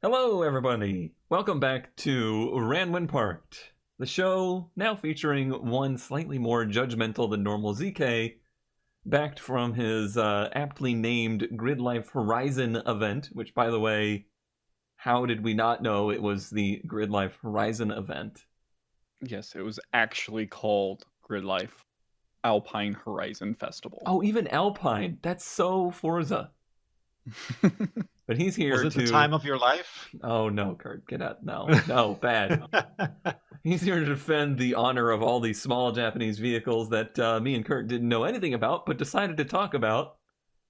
Hello, everybody. Welcome back to Ranwin Parked, the show now featuring one slightly more judgmental than normal ZK, backed from his aptly named Grid Life Horizon event, which, by the way, how did we not know it was the Grid Life Horizon event? Yes, it was actually called Grid Life Alpine Horizon Festival. Oh, even Alpine. That's so Forza. But he's here Was it to... the time of your life? Oh, no, Kurt. Get out. No, bad. He's here to defend the honor of all these small Japanese vehicles that me and Kurt didn't know anything about, but decided to talk about,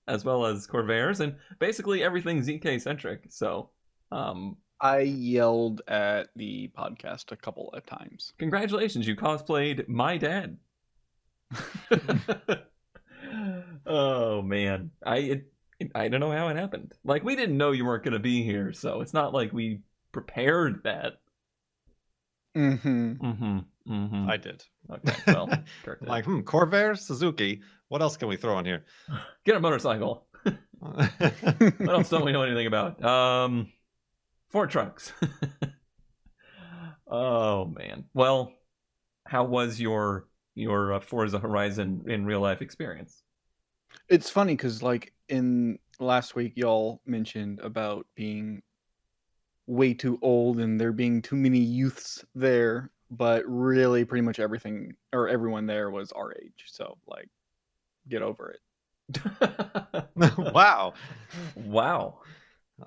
as well as Corvairs, and basically everything ZK-centric. So, I yelled at the podcast a couple of times. Congratulations, you cosplayed my dad. Oh, man. I don't know how it happened. Like, we didn't know you weren't going to be here, so it's not like we prepared that. I did. Okay, well, Kurt did. Like, Corvair, Suzuki. What else can we throw in here? Get a motorcycle. What else don't we know anything about? Ford trucks. Oh, man. Well, how was your Forza Horizon in real life experience? It's funny because, like, in last week, y'all mentioned about being way too old and there being too many youths there, but really pretty much everything or everyone there was our age. So, like, get over it. Wow. Wow.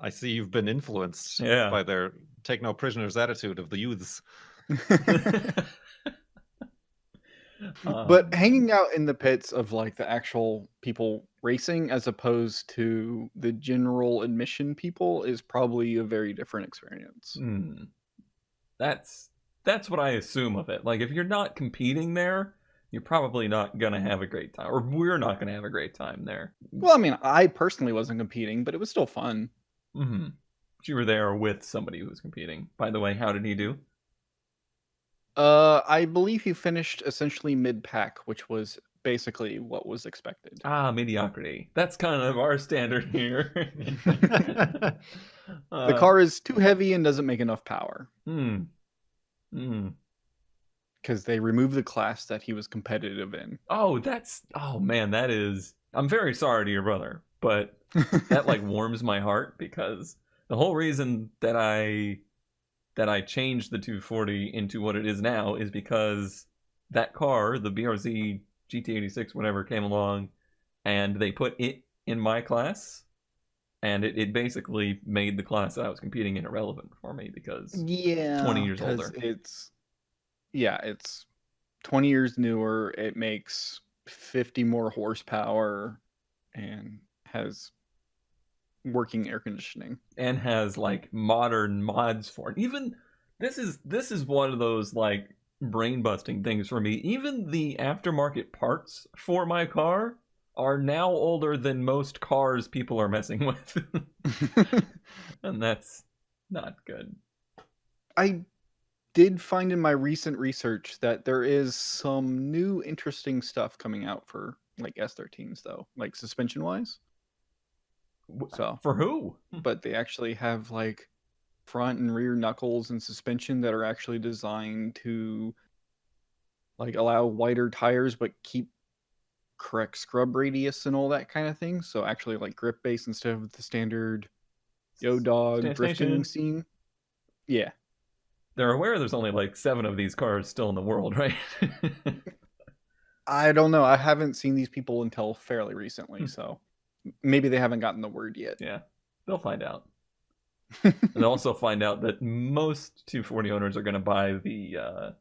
I see you've been influenced Yeah. by their take no prisoners attitude of the youths. But hanging out in the pits of like the actual people racing as opposed to the general admission people is probably a very different experience. That's what I assume of it. Like, if you're not competing there, you're probably not gonna have a great time, or we're not gonna have a great time there. Well, I mean, I personally wasn't competing, but it was still fun. But you were there with somebody who was competing. By the way, how did he do? I believe he finished essentially mid-pack, which was basically what was expected. Mediocrity. That's kind of our standard here. The car is too heavy and doesn't make enough power. Because they removed the class that he was competitive in. Oh, man, that is... I'm very sorry to your brother, but that, like, warms my heart, because the whole reason that I changed the 240 into what it is now is because that car, the BRZ GT86, whatever, came along, and they put it in my class, and it basically made the class that I was competing in irrelevant for me, because 20 years older. It's 20 years newer, it makes 50 more horsepower, and has working air conditioning, and has like modern mods for it. Even this is one of those like brain busting things for me. Even the aftermarket parts for my car are now older than most cars people are messing with. And that's not good. I did find in my recent research that there is some new interesting stuff coming out for like S13s though, like suspension wise. So for who? But they actually have like front and rear knuckles and suspension that are actually designed to like allow wider tires but keep correct scrub radius and all that kind of thing. So actually like grip base instead of the standard yo dog drifting scene. Yeah. They're aware there's only like 7 of these cars still in the world, right? I don't know. I haven't seen these people until fairly recently, so maybe they haven't gotten the word yet. Yeah, they'll find out. And they'll also find out that most 240 owners are going to buy the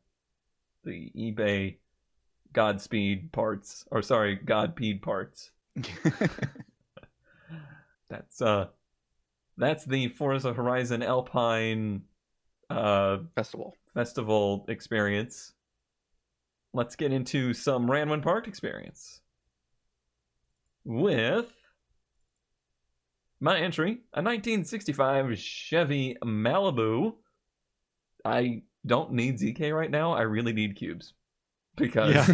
eBay Godspeed parts, or sorry, Godpeed parts. That's the Forza Horizon Alpine festival experience. Let's get into some Ranwin Park experience with my entry, a 1965 Chevy Malibu. I don't need ZK right now. I really need cubes. Because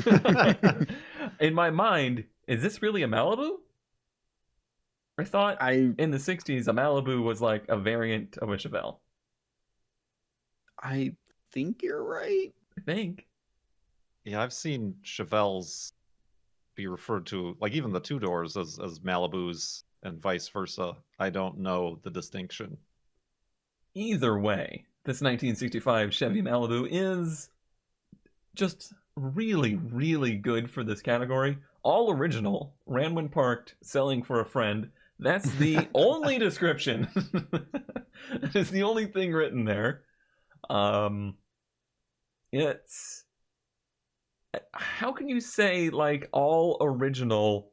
in my mind, is this really a Malibu? I thought I in the 60s a Malibu was like a variant of a Chevelle. I think you're right. I think. Yeah, I've seen Chevelles be referred to, like even the two doors, as Malibus and vice versa. I don't know the distinction. Either way, this 1965 Chevy Malibu is just really, really good for this category. All original, ran when parked, selling for a friend. That's the only description. That is the only thing written there. It's... How can you say, like, all original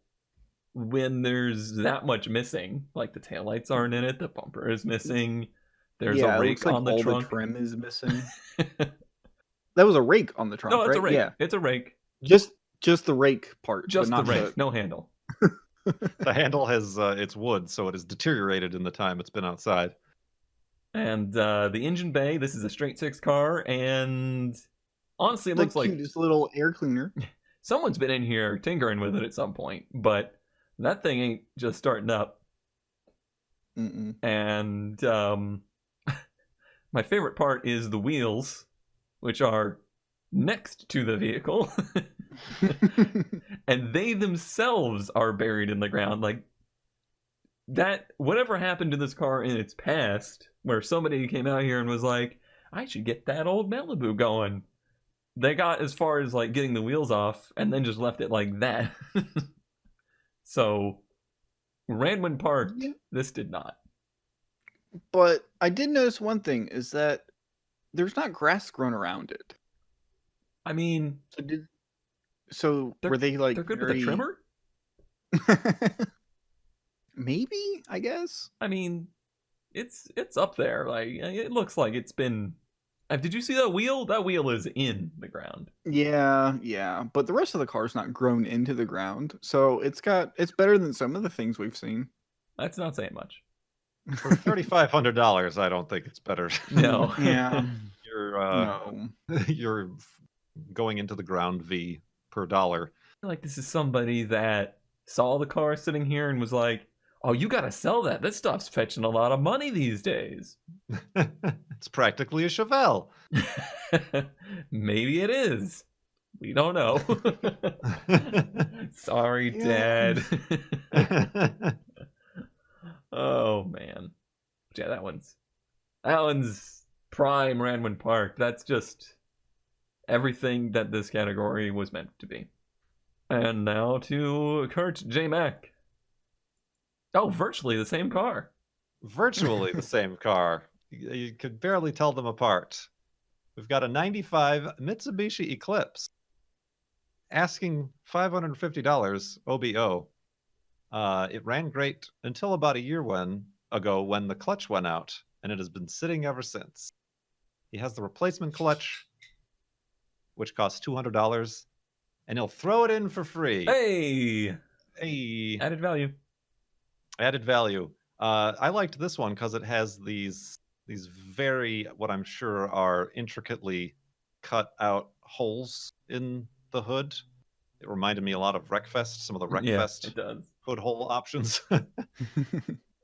when there's that much missing? Like, the taillights aren't in it, the bumper is missing, there's yeah, a it rake looks like on the all trunk. the trim is missing. That was a rake on the trunk, No, it's right? a rake. Yeah, It's a rake. just the rake part, Just but the not rake, no handle. The handle has it's wood, so it has deteriorated in the time it's been outside. And the engine bay, this is a straight six car, and honestly, it the looks like cutest little air cleaner. someone's been in here tinkering with it at some point, but that thing ain't just starting up. Mm-mm. And my favorite part is the wheels, which are next to the vehicle. And they themselves are buried in the ground. Like, that, whatever happened to this car in its past, where somebody came out here and was like, I should get that old Malibu going. They got as far as like getting the wheels off and then just left it like that. So, ran when parked, Yeah. this did not. But I did notice one thing is that there's not grass grown around it. I mean, So were they like they're good with a trimmer? Maybe, I guess. I mean, it's up there. Like, it looks like it's been. Did you see that wheel? That wheel is in the ground. Yeah. But the rest of the car's not grown into the ground. So it's better than some of the things we've seen. That's not saying much. For $3,500, I don't think it's better. No. Yeah. You're No. you're going into the ground V per dollar. I feel like this is somebody that saw the car sitting here and was like, "Oh, you gotta sell that. This stuff's fetching a lot of money these days." It's practically a Chevelle. Maybe it is. We don't know. Sorry, Dad. Oh man. Yeah, that one's prime Ranwin Park. That's just everything that this category was meant to be. And now to Kurt J. Mack. Oh, virtually the same car. Virtually the same car. You could barely tell them apart. We've got a 95 Mitsubishi Eclipse. Asking $550 OBO. It ran great until about a year ago when the clutch went out, and it has been sitting ever since. He has the replacement clutch, which costs $200, and he'll throw it in for free. Hey! Hey! Added value. Added value. I liked this one because it has these very, what I'm sure are intricately cut out holes in the hood. It reminded me a lot of Wreckfest, some of the Wreckfest It does. hood hole options.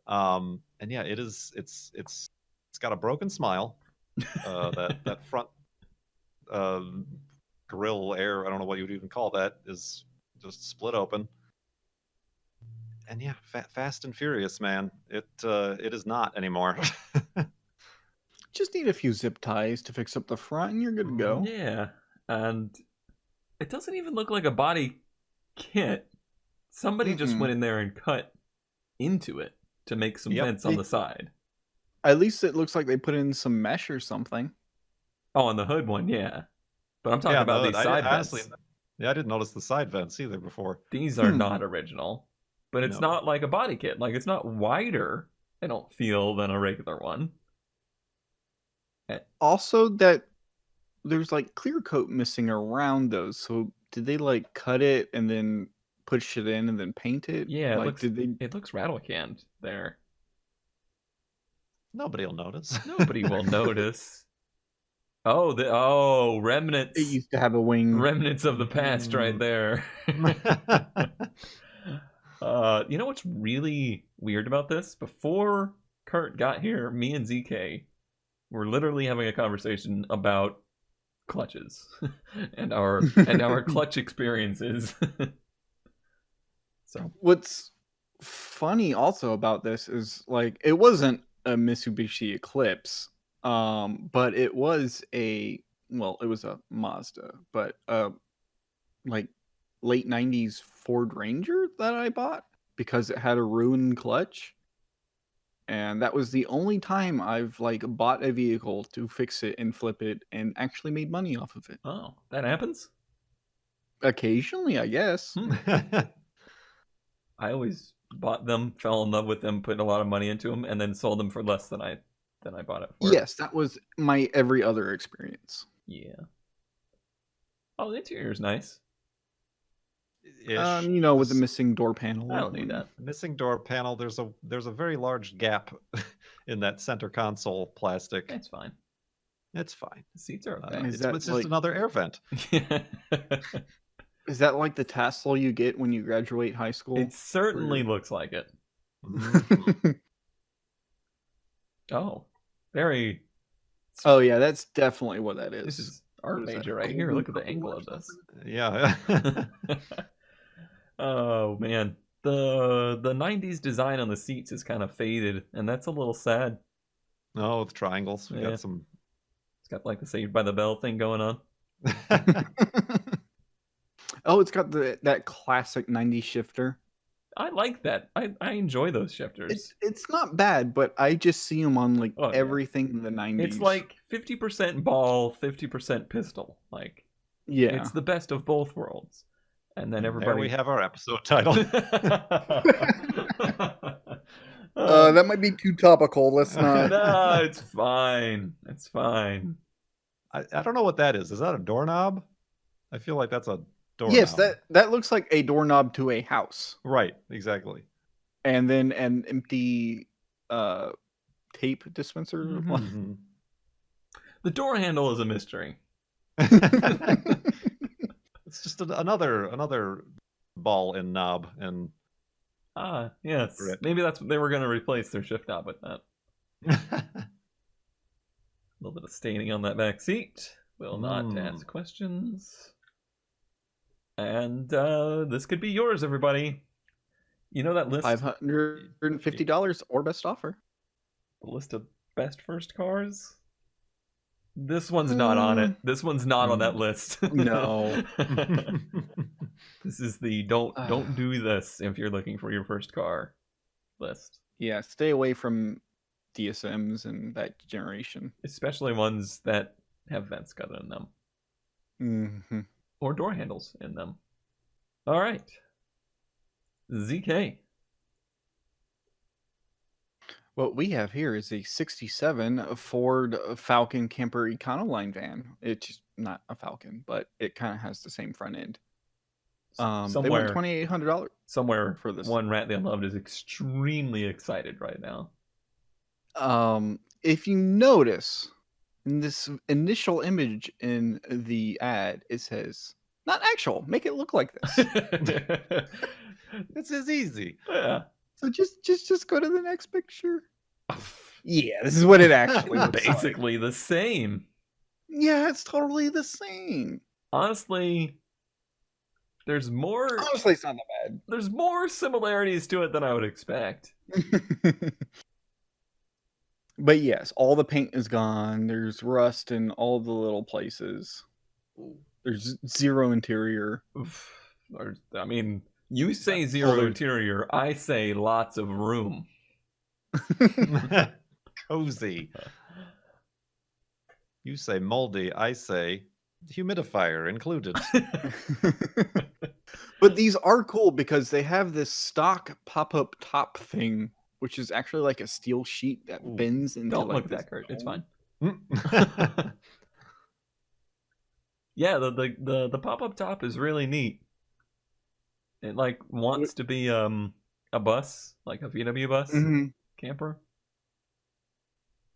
And yeah, it's got a broken smile. That front grill air, I don't know what you would even call that, is just split open. And yeah, fast and furious, man. It is not anymore. Just need a few zip ties to fix up the front and you're good to go. Yeah. And it doesn't even look like a body kit. Somebody just went in there and cut into it to make some vents on the side. At least it looks like they put in some mesh or something. Oh, on the hood one, yeah. But I'm talking about these side vents. Honestly, I didn't notice the side vents either before. These are not original. But it's not like a body kit. Like, it's not wider, I don't feel, than a regular one. Also, that there's like clear coat missing around those. So did they like cut it and then put shit in and then paint it? Yeah, like, it looks rattle canned there. Nobody will notice. Nobody will notice. Oh, remnants. It used to have a wing. Remnants of the past right there. You know what's really weird about this? Before Kurt got here, me and ZK were literally having a conversation about clutches and our clutch experiences. So What's funny also about this is like it wasn't a Mitsubishi Eclipse, but it was it was a Mazda, but like late 90s Ford Ranger that I bought because it had a ruined clutch. And that was the only time I've like bought a vehicle to fix it and flip it and actually made money off of it. oh, that happens? Occasionally, I guess. I always bought them, fell in love with them, put a lot of money into them, and then sold them for less than I bought it for. Yes, that was my every other experience. Yeah. Oh, the interior is nice. Ish. You know, with the missing door panel. I don't need that. Missing door panel. There's a very large gap in that center console plastic. It's fine. It's fine. The seats are okay. Is It's that just like- another air vent. Is that like the tassel you get when you graduate high school? It certainly looks like it. Mhm. Oh, very. Oh yeah, that's definitely what that is. This is art What is major that, right here. golden Look at the purple angle or of this. Yeah. Oh man, the 90s design on the seats is kind of faded, and that's a little sad. Oh, with triangles. We Yeah. got some. It's got like the Saved by the Bell thing going on. Oh, it's got that classic 90s shifter. I like that. I enjoy those shifters. It's not bad, but I just see them on like Oh, yeah. everything in the 90s. It's like 50% ball, 50% pistol. Like yeah. it's the best of both worlds. And then There everybody. we have our episode title. That might be too topical. Let's not. No, it's fine. It's fine. I don't know what that is. Is that a doorknob? I feel like that's a doorknob. Yes, that looks like a doorknob to a house, Right, exactly. and then an empty tape dispenser. Mhm. Mhm. The door handle is a mystery. It's just another ball and knob, and Ah, yes. Correct. Maybe that's what they were going to replace their shift knob with that. A little bit of staining on that back seat. Will not ask questions. And this could be yours, everybody. You know that list? $550 or best offer. The list of best first cars? This one's not on it. This one's not on that list. No. This is the don't do this if you're looking for your first car list. Yeah, stay away from DSMs and that generation. Especially ones that have vents cut in them. Mm-hmm. Or door handles in them. All right. ZK. What we have here is a 67 Ford Falcon camper Econoline van. It's not a Falcon, but it kind of has the same front end. They went Somewhere, $2,800 somewhere for this. one rat they loved is extremely excited right now. If you notice in this initial image in the ad, it says not actual. Make it look like this. This is easy. Yeah. So just go to the next picture. Yeah, this is what it actually looks like. Basically the same. Yeah, it's totally the same. Honestly, there's more Honestly, it's not that there's more similarities to it than I would expect. bad. But yes, all the paint is gone. There's rust in all the little places. There's zero interior. I mean, you say zero there's- interior, I say lots of room. Cozy. You say moldy, I say humidifier included. But these are cool because they have this stock pop-up top thing, which is actually like a steel sheet that Ooh. bends into Don't like look this that, Kurt. It's dome. fine. Yeah, the pop-up top is really neat. It like wants to be a bus, like a VW bus Mhm. camper.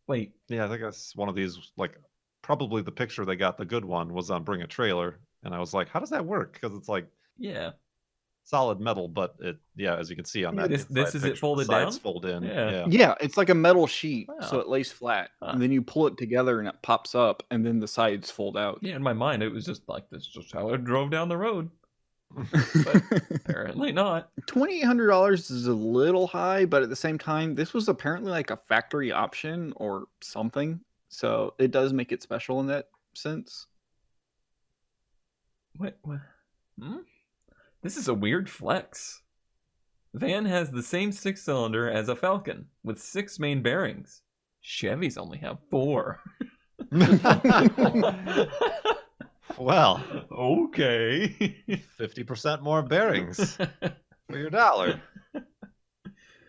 Wait, Yeah, I think that's one of these, like, probably the picture they got, the good one, was on Bring a Trailer. And I was like, how does that work? Because it's like, yeah. solid metal, but as you can see on that This inside is picture, it folded the sides down? fold in. Yeah. Yeah, it's like a metal sheet, so Wow. it lays flat, Huh. and then you pull it together and it pops up, and then the sides fold out. Yeah, in my mind, it was just like, this is just how it drove down the road. But apparently not. $2,800 is a little high, but at the same time, this was apparently like a factory option or something, so it does make it special in that sense. What? Hmm? This is a weird flex. Van has the same 6-cylinder as a Falcon, with 6 main bearings. Chevys only have 4. Well, okay. 50% more bearings for your dollar.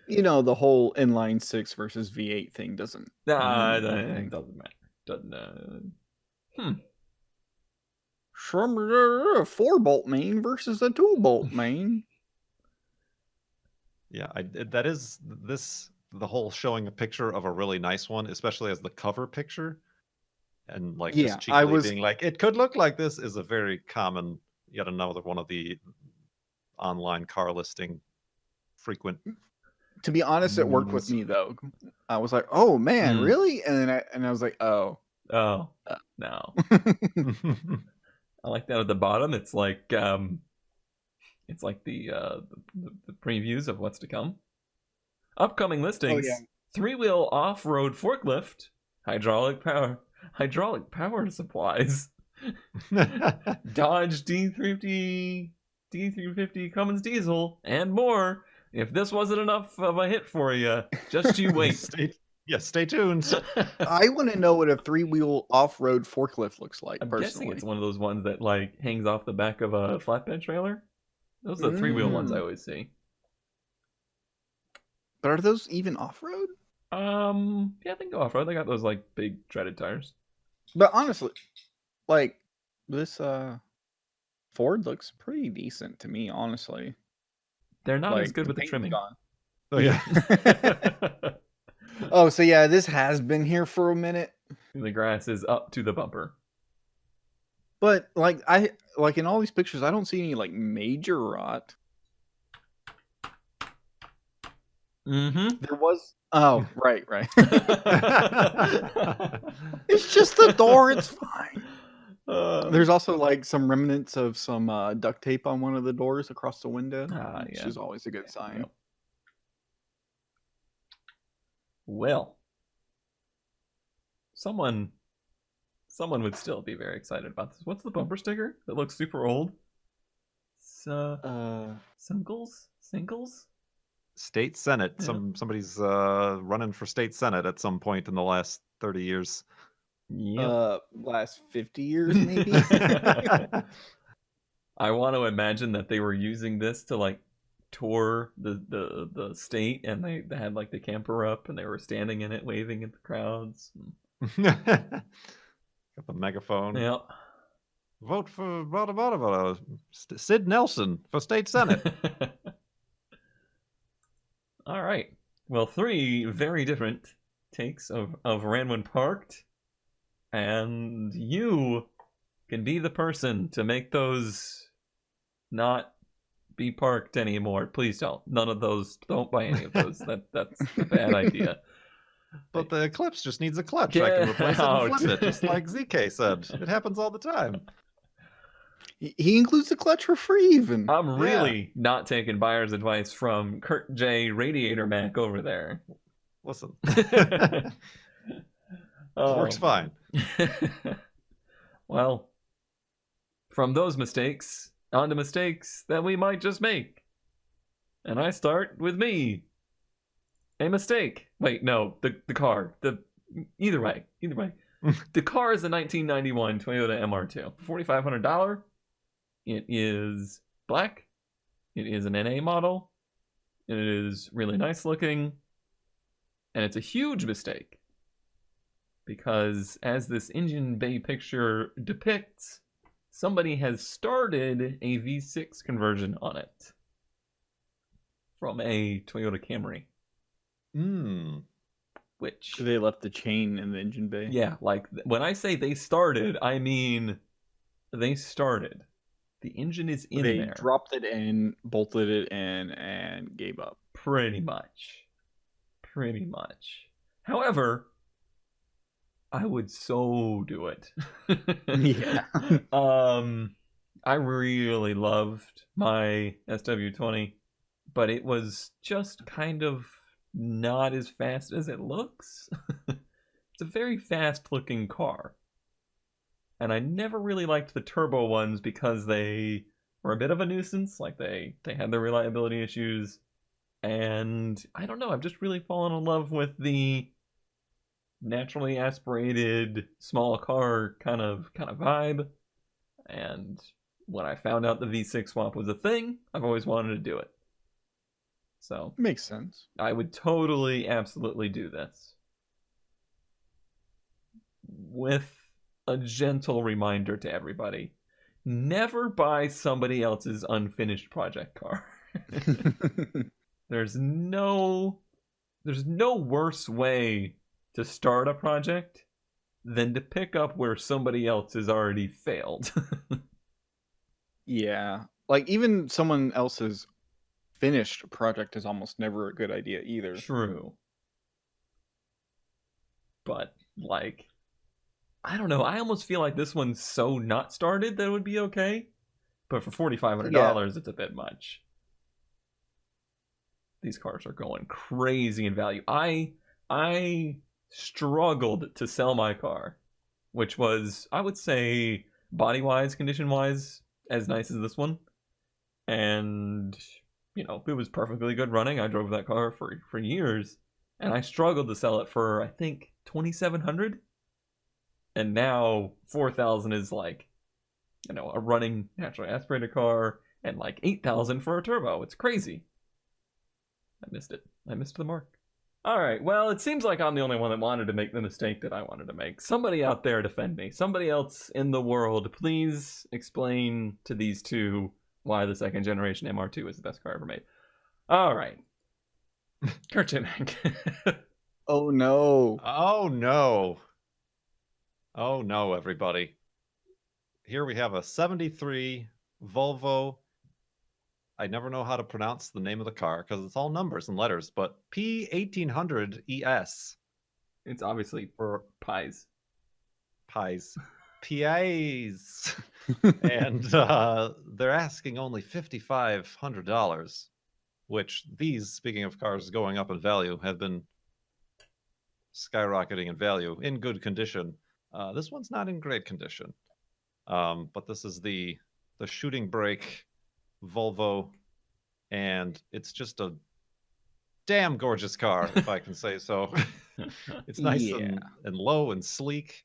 You know, the whole inline 6 versus V8 thing doesn't. Nah, mean it anything. doesn't matter. Doesn't. Some 4-bolt main versus a 2-bolt main. Yeah, that is the whole showing a picture of a really nice one, especially as the cover picture, and like Yeah, just cheekily being like, it could look like this, is a very common, yet another one of the online car listing frequent. To be honest, it worked with me though. I was like, "Oh man, really?" And then I was like, "Oh, no." I like that at the bottom. It's like the previews of what's to come. Upcoming listings: 3-wheel off-road forklift, hydraulic power supplies, Dodge D350 Cummins diesel, and more. If this wasn't enough of a hit for you, just you wait. Stay tuned. I want to know what a 3-wheel off-road forklift looks like. I'm personally, guessing it's one of those ones that like hangs off the back of a flatbed trailer. Those are the 3-wheel ones I always see. But are those even off-road? Yeah, they go off-road. They got those like big treaded tires. But honestly, like this Ford looks pretty decent to me, honestly. They're not like, as good with the trimming. Oh yeah. Oh, so yeah, this has been here for a minute. The grass is up to the bumper. But like in all these pictures, I don't see any like major rot. There was. Oh, right. It's just the door. It's fine. There's also like some remnants of some duct tape on one of the doors across the window, which is always a good sign. Yep. Well, someone would still be very excited about this. What's the bumper sticker that looks super old? Singles? State Senate. Yeah. Somebody's running for state Senate at some point in the last 30 years. Yep. Last 50 years, maybe. I want to imagine that they were using this to like tour the state, and they had like the camper up, and they were standing in it, waving at the crowds. Got the megaphone. Yeah. Vote for Sid Nelson for state Senate. All right. Well, 3 very different takes of Ran When Parked, and you can be the person to make those not be parked anymore. Please don't. None of those. Don't buy any of those. That's a bad idea. But the Eclipse just needs a clutch. I can replace it and flip it, just like ZK said. It happens all the time. He includes the clutch for free, even. I'm really not taking buyer's advice from Kurt J. Radiator Mac over there. Listen. It works fine. Well, from those mistakes, on to mistakes that we might just make. And I start with me. A mistake. Wait, no, the car. Either way. The car is a 1991 Toyota MR2. $4,500. It is black. It is an NA model. It is really nice looking. And it's a huge mistake, because as this engine bay picture depicts, somebody has started a V6 conversion on it from a Toyota Camry. Which they left the chain in the engine bay. Yeah, like when I say they started, I mean they started. The engine is in They there. dropped it in, bolted it in, and gave up. Pretty much. Pretty much. However, I would so do it. Yeah. I really loved my SW20, but it was just kind of not as fast as it looks. It's a very fast looking car. And I never really liked the turbo ones because they were a bit of a nuisance. Like they had their reliability issues. And I don't know, I've just really fallen in love with the naturally aspirated small car kind of vibe. And when I found out the V6 swap was a thing, I've always wanted to do it. So Makes sense. I would totally, absolutely do this. With a gentle reminder to everybody, never buy somebody else's unfinished project car. There's no worse way to start a project than to pick up where somebody else has already failed. Yeah. Like, even someone else's finished project is almost never a good idea either. True. But, like, I don't know. I almost feel like this one's so not started that it would be okay. But for $4,500, it's a bit much. These cars are going crazy in value. I struggled to sell my car, which was, I would say, body-wise, condition-wise, as nice as this one. And, you know, it was perfectly good running. I drove that car for years, and I struggled to sell it for, I think, $2,700. And now $4,000 is like, you know, a running naturally aspirated car, and like $8,000 for a turbo. It's crazy. I missed it. I missed the mark. All right. Well, it seems like I'm the only one that wanted to make the mistake that I wanted to make. Somebody out there defend me. Somebody else in the world, please explain to these two why the second generation MR2 is the best car ever made. All right. Kurt Chimek. Oh no. Oh no. Oh no, everybody. Here we have a 73 Volvo. I never know how to pronounce the name of the car because it's all numbers and letters, but P1800ES. It's obviously for pies. Pies. Pies. And they're asking only $5,500, which these, speaking of cars going up in value, have been skyrocketing in value in good condition. This one's not in great condition. But this is the shooting brake Volvo, and it's just a damn gorgeous car, if I can say so. It's nice and low and sleek.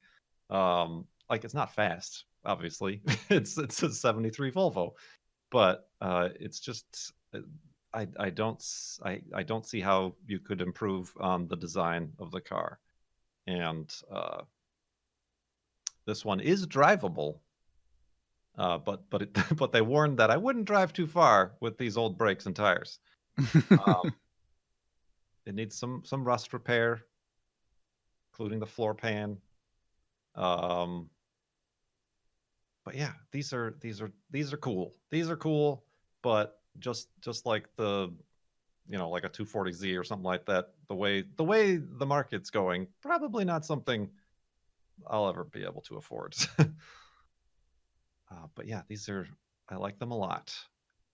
Like, it's not fast, obviously. it's a 73 Volvo, but it's just I don't see how you could improve on the design of the car. And this one is drivable. But they warned that I wouldn't drive too far with these old brakes and tires. It needs some rust repair, including the floor pan. But yeah, these are cool. These are cool, but just like the, you know, like a 240Z or something like that. The way the market's going, probably not something I'll ever be able to afford. But yeah, I like them a lot.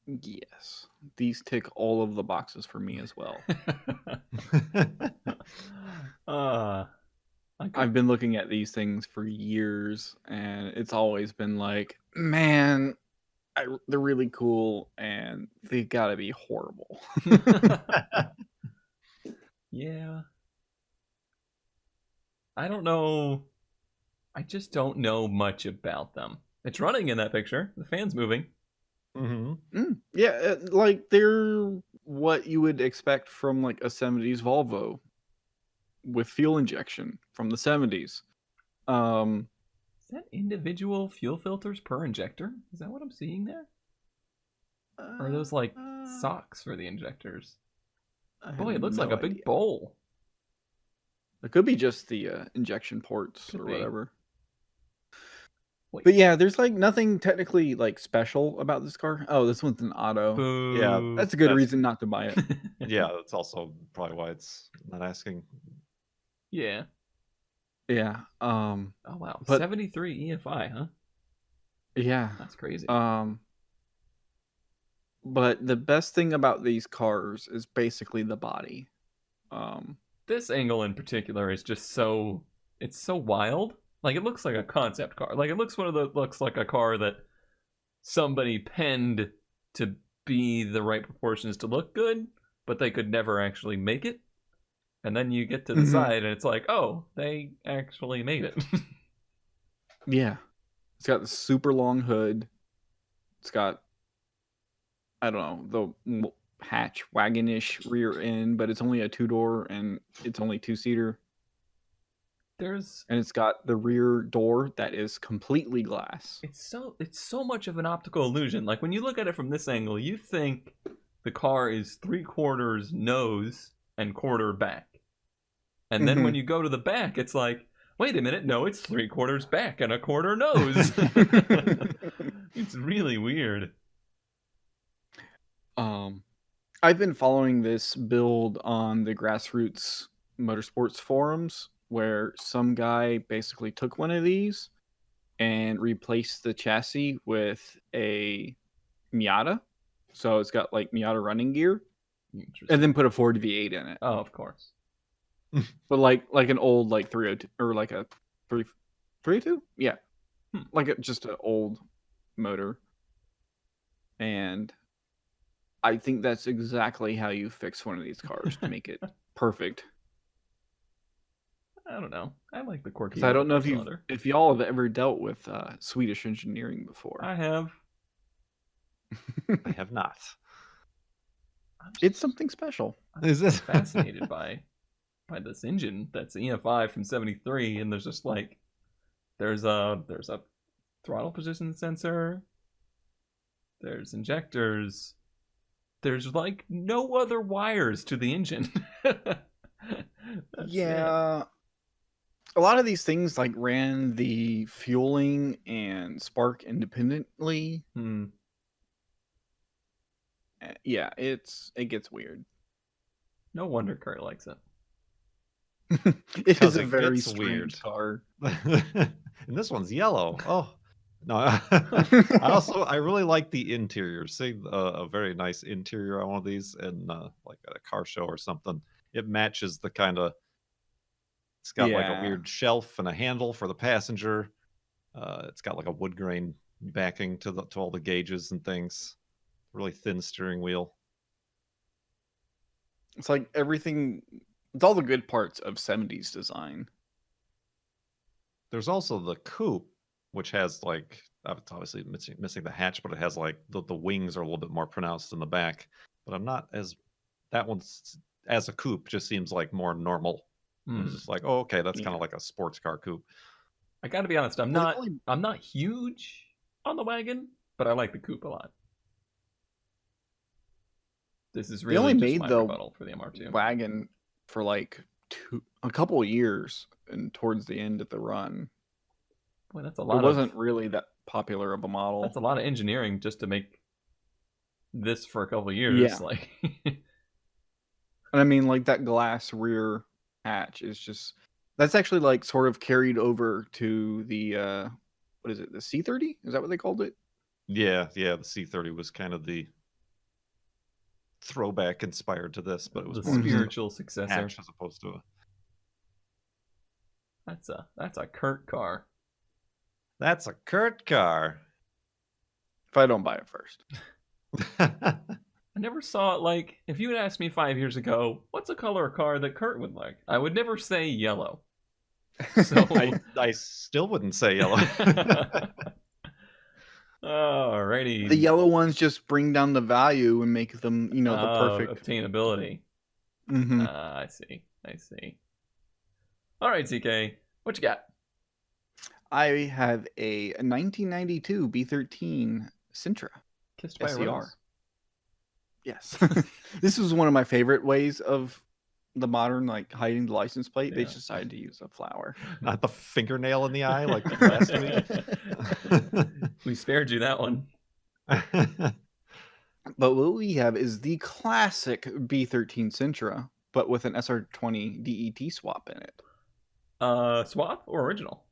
Yes. These tick all of the boxes for me as well. I've been looking at these things for years, and it's always been like, man, they're really cool, and they gotta be horrible. Yeah. I don't know. I just don't know much about them. It's running in that picture. The fan's moving. Mm-hmm. Yeah, like they're what you would expect from like a 70s Volvo with fuel injection from the 70s. Is that individual fuel filters per injector? Is that what I'm seeing there? Or are those like socks for the injectors? Boy, it looks like a big bowl. It could be just the injection ports or whatever. Wait, But yeah, there's like nothing technically like special about this car. Oh, this one's an auto. boo. That's a good That's- reason not to buy it. Yeah, that's also probably why it's not asking. Yeah. Yeah. Oh wow. But 73 EFI, huh? yeah. That's crazy. But the best thing about these cars is basically the body. This angle in particular is just so it's so wild. Like it looks like a concept car. Like it looks looks like a car that somebody penned to be the right proportions to look good, but they could never actually make it. And then you get to the side and it's like, oh, they actually made it. Yeah. It's got the super long hood. It's got, I don't know, the hatch wagonish rear end, but it's only a 2-door and it's only 2-seater. And it's got the rear door that is completely glass. It's so much of an optical illusion. Like when you look at it from this angle, you think the car is 3/4 nose and quarter back. And then when you go to the back, it's like, wait a minute, no, it's 3/4 back and a quarter nose. It's really weird. I've been following this build on the grassroots motorsports forums where some guy basically took one of these and replaced the chassis with a Miata. So it's got like Miata running gear and then put a Ford V8 in it. Oh, of course. But like an old like 302 or like a 302? Yeah. Like just an old motor. And I think that's exactly how you fix one of these cars to make it perfect. I don't know. I like the quirky. Because I don't know if y'all have ever dealt with Swedish engineering before. I have. I have not. It's something special. Is this fascinated by this engine that's EFI from 73, and there's just like there's a throttle position sensor, there's injectors, there's like no other wires to the engine. Yeah. A lot of these things like ran the fueling and spark independently. Yeah, it gets weird. No wonder Kurt likes it. It is a very strange car. And this one's yellow. Oh no! I really like the interior. Seeing a very nice interior on one of these, and like at a car show or something, it matches the kind of. It's got like a weird shelf and a handle for the passenger. It's got like a wood grain backing to all the gauges and things. Really thin steering wheel. It's like everything. It's all the good parts of 70s design. There's also the coupe, which has like obviously missing the hatch, but it has like the wings are a little bit more pronounced in the back. But I'm not as that one's as a coupe just seems like more normal. It's just like, oh, okay, that's kind of like a sports car coupe. I got to be honest, I'm not huge on the wagon, but I like the coupe a lot. This is really they only just made my the rebuttal for the MR2 wagon for like a couple of years, and towards the end of the run. Boy, that's a lot. It wasn't really that popular of a model. That's a lot of engineering just to make this for a couple of years. Yeah. Like, and I mean, like that glass rear hatch is just that's actually like sort of carried over to the what is it, the C30? Is that what they called it? Yeah, the C30 was kind of the throwback inspired to this, but it was the more spiritual successor hatch as opposed to a. That's a Kurt car. That's a Kurt car. If I don't buy it first. I never saw it. Like, if you had asked me 5 years ago, what's a color of car that Kurt would like, I would never say yellow. So I still wouldn't say yellow. Alrighty. The yellow ones just bring down the value and make them, the perfect obtainability. I see. All right, CK, what you got? I have a 1992 B13 Sentra Kissed by a SE-R. Rose. Yes. This was one of my favorite ways of the modern like hiding the license plate, they Yeah. just decided to use a flower. Not the fingernail in the eye like last week. We spared you that one. But what we have is the classic B13 Sentra, but with an SR20 DET swap in it. Swap or original?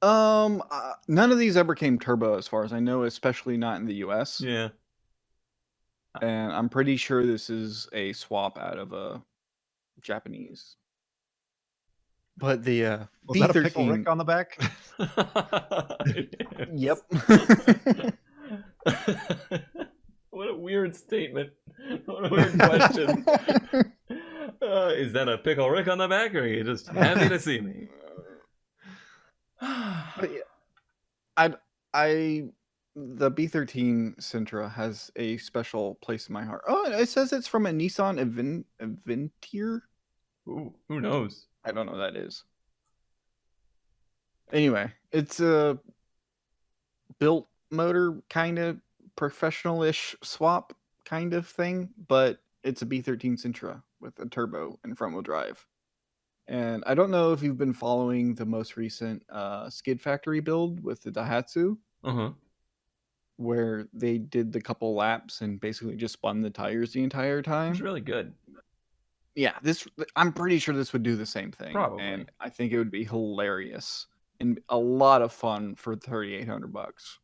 None of these ever came turbo, as far as I know, especially not in the US. Yeah. And I'm pretty sure this is a swap out of a Japanese. But the Was B13, that a pickle Rick on the back? yep. What a weird statement. What a weird question. Is that a pickle Rick on the back, or are you just happy to see me? But yeah, the B13 Sentra has a special place in my heart. Oh, it says it's from a Nissan Aventador. Ooh, who knows? I don't know what that is. Anyway, it's a built motor kind of professional-ish swap kind of thing, but it's a B13 Sentra with a turbo and front-wheel drive. And I don't know if you've been following the most recent Skid Factory build with the Daihatsu, where they did the couple laps and basically just spun the tires the entire time. It's really good. Yeah, I'm pretty sure this would do the same thing. Probably. And I think it would be hilarious and a lot of fun for $3,800.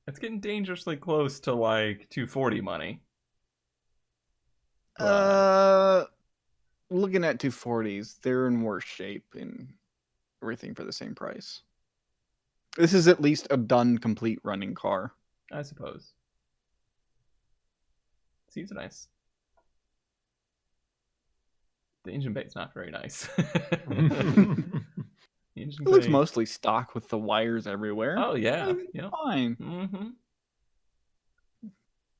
It's getting dangerously close to like 240 money. Looking at 240s, they're in worse shape and everything for the same price. This is at least a done complete running car. I suppose. Seems nice. The engine bay's not very nice. It looks mostly stock with the wires everywhere. Oh yeah, yeah. Fine. Mm-hmm.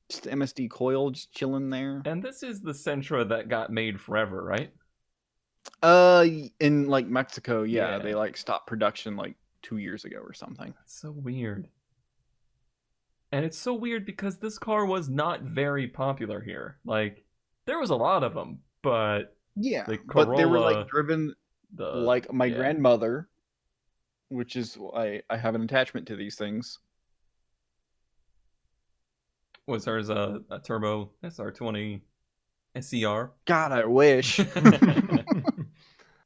Just the MSD coil just chilling there. And this is the Sentra that got made forever, right? In like Mexico, yeah. They like stopped production like 2 years ago or something. That's so weird. And it's so weird because this car was not very popular here. Like, there was a lot of them, but yeah, the Corolla, but they were like driven like my grandmother, which is why I have an attachment to these things. Was hers a turbo SR20 SE-R? God, I wish.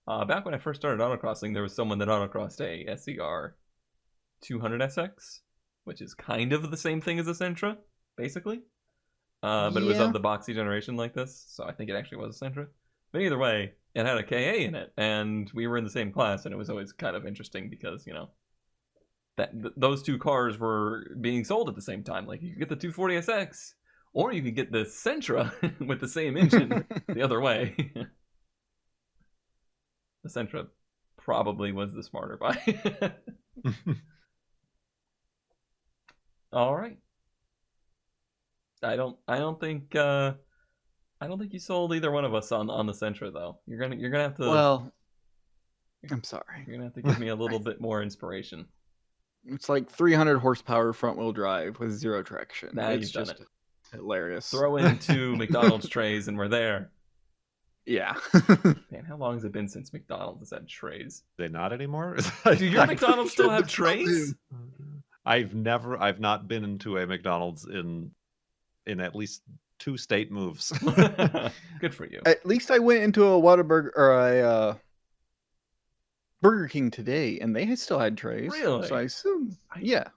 Back when I first started autocrossing, there was someone that autocrossed a SE-R 200SX, which is kind of the same thing as a Sentra, basically. But it was of the boxy generation like this, so I think it actually was a Sentra. But either way, it had a KA in it, and we were in the same class, and it was always kind of interesting because, you know, those two cars were being sold at the same time. Like, you could get the 240SX, or you could get the Sentra with the same engine the other way. The Sentra probably was the smarter buy. All right. I don't think you sold either one of us on the Sentra though. You're gonna have to. Well, I'm sorry. You're gonna have to give me a little bit more inspiration. It's like 300 horsepower front wheel drive with zero traction. Nah, it's you've done it. Hilarious. Throw in 2 McDonald's trays and we're there. Yeah. Man, how long has it been since McDonald's has had trays? They not anymore? Do your McDonald's still have trays? I've not been into a McDonald's in at least 2 state moves. Good for you. At least I went into a Whataburger or a Burger King today, and they still had trays. Really? So I assume, yeah.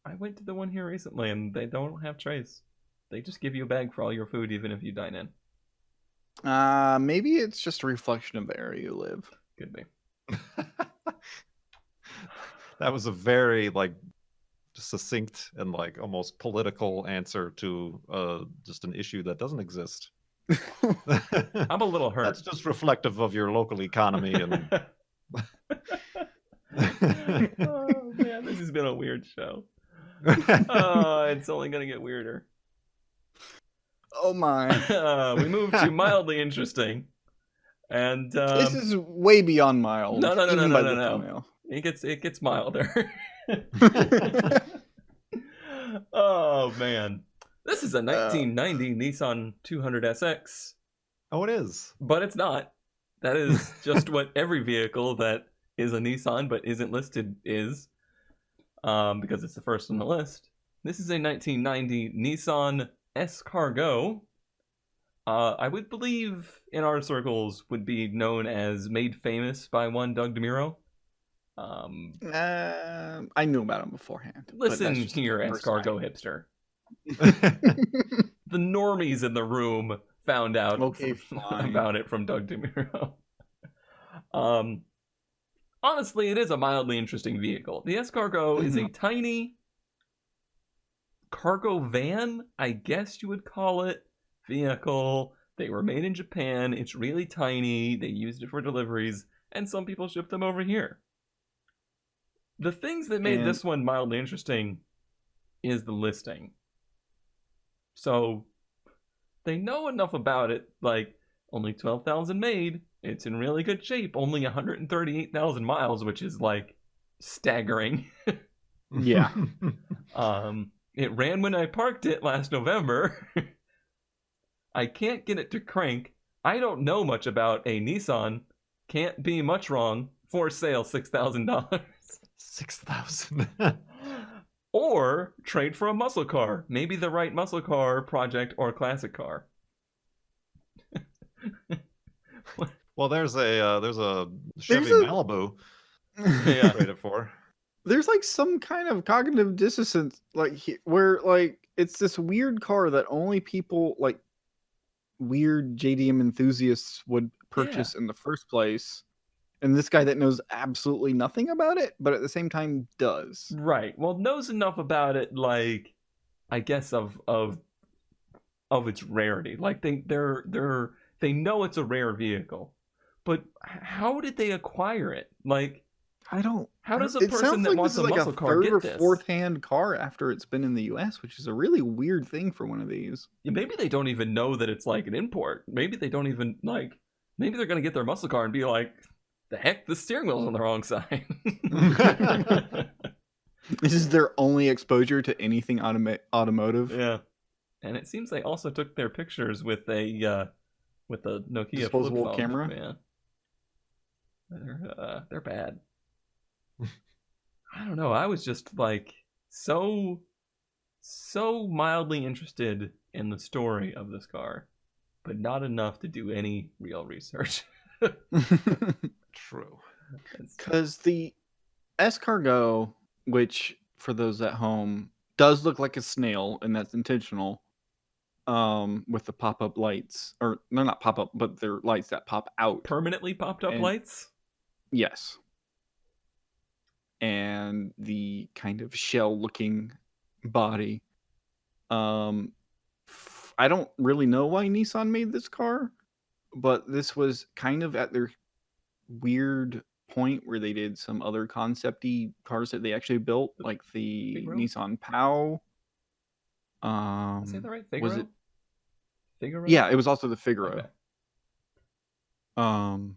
I went to the one here recently, and they don't have trays. They just give you a bag for all your food, even if you dine in. Maybe it's just a reflection of the area you live. Could be. That was a very succinct and almost political answer to just an issue that doesn't exist. I'm a little hurt. That's just reflective of your local economy and. Oh man, this has been a weird show. It's only gonna get weirder. Oh my! We moved to mildly interesting, and this is way beyond mild. No. It gets milder. Oh man, this is a 1990 Nissan 200SX. Oh, it is. But it's not. That is just what every vehicle that is a Nissan but isn't listed is, because it's the first on the list. This is a 1990 Nissan Escargot. I would believe in our circles would be known as made famous by one Doug DeMuro. I knew about him beforehand. Listen here, Escargot hipster. The normies in the room found out about it from Doug DeMuro. Honestly, it is a mildly interesting vehicle. The Escargot is a tiny cargo van, I guess you would call it, vehicle. They were made in Japan. It's really tiny. They used it for deliveries, and some people ship them over here. The things that made this one mildly interesting is the listing. So they know enough about it, like only 12,000 made. It's in really good shape. Only 138,000 miles, which is like staggering. Yeah. It ran when I parked it last November. I can't get it to crank. I don't know much about a Nissan. Can't be much wrong. For sale, $6,000. 6,000. Or trade for a muscle car. Maybe the right muscle car, project, or classic car. Well, there's a Chevy Malibu. Yeah. Trade it for. There's like some kind of cognitive dissonance, like where like it's this weird car that only people like weird JDM enthusiasts would purchase in the first place, and this guy that knows absolutely nothing about it, but at the same time does. Right. Well, knows enough about it, like I guess of its rarity. Like they know it's a rare vehicle, but how did they acquire it? Like. I don't. How does a person that wants a muscle car get this? Third or fourth-hand car after it's been in the U.S., which is a really weird thing for one of these. Yeah, maybe they don't even know that it's like an import. Maybe they don't even like. Maybe they're gonna get their muscle car and be like, "The heck, the steering wheel's on the wrong side." This is their only exposure to anything automotive. Yeah, and it seems they also took their pictures with a Nokia disposable flip phone. camera. Yeah, they're bad. I don't know. I was just like so mildly interested in the story of this car, but not enough to do any real research. True. Because the Escargot, which for those at home does look like a snail, and that's intentional, with the pop-up lights, or no, not pop-up, but they're lights that pop out. Permanently popped up lights? Yes. And the kind of shell-looking body. I don't really know why Nissan made this car, but this was kind of at their weird point where they did some other concept-y cars that they actually built, like the Figaro? Nissan POW. Is that the right Figaro? Was it? Figaro? Yeah, it was also the Figaro. Okay.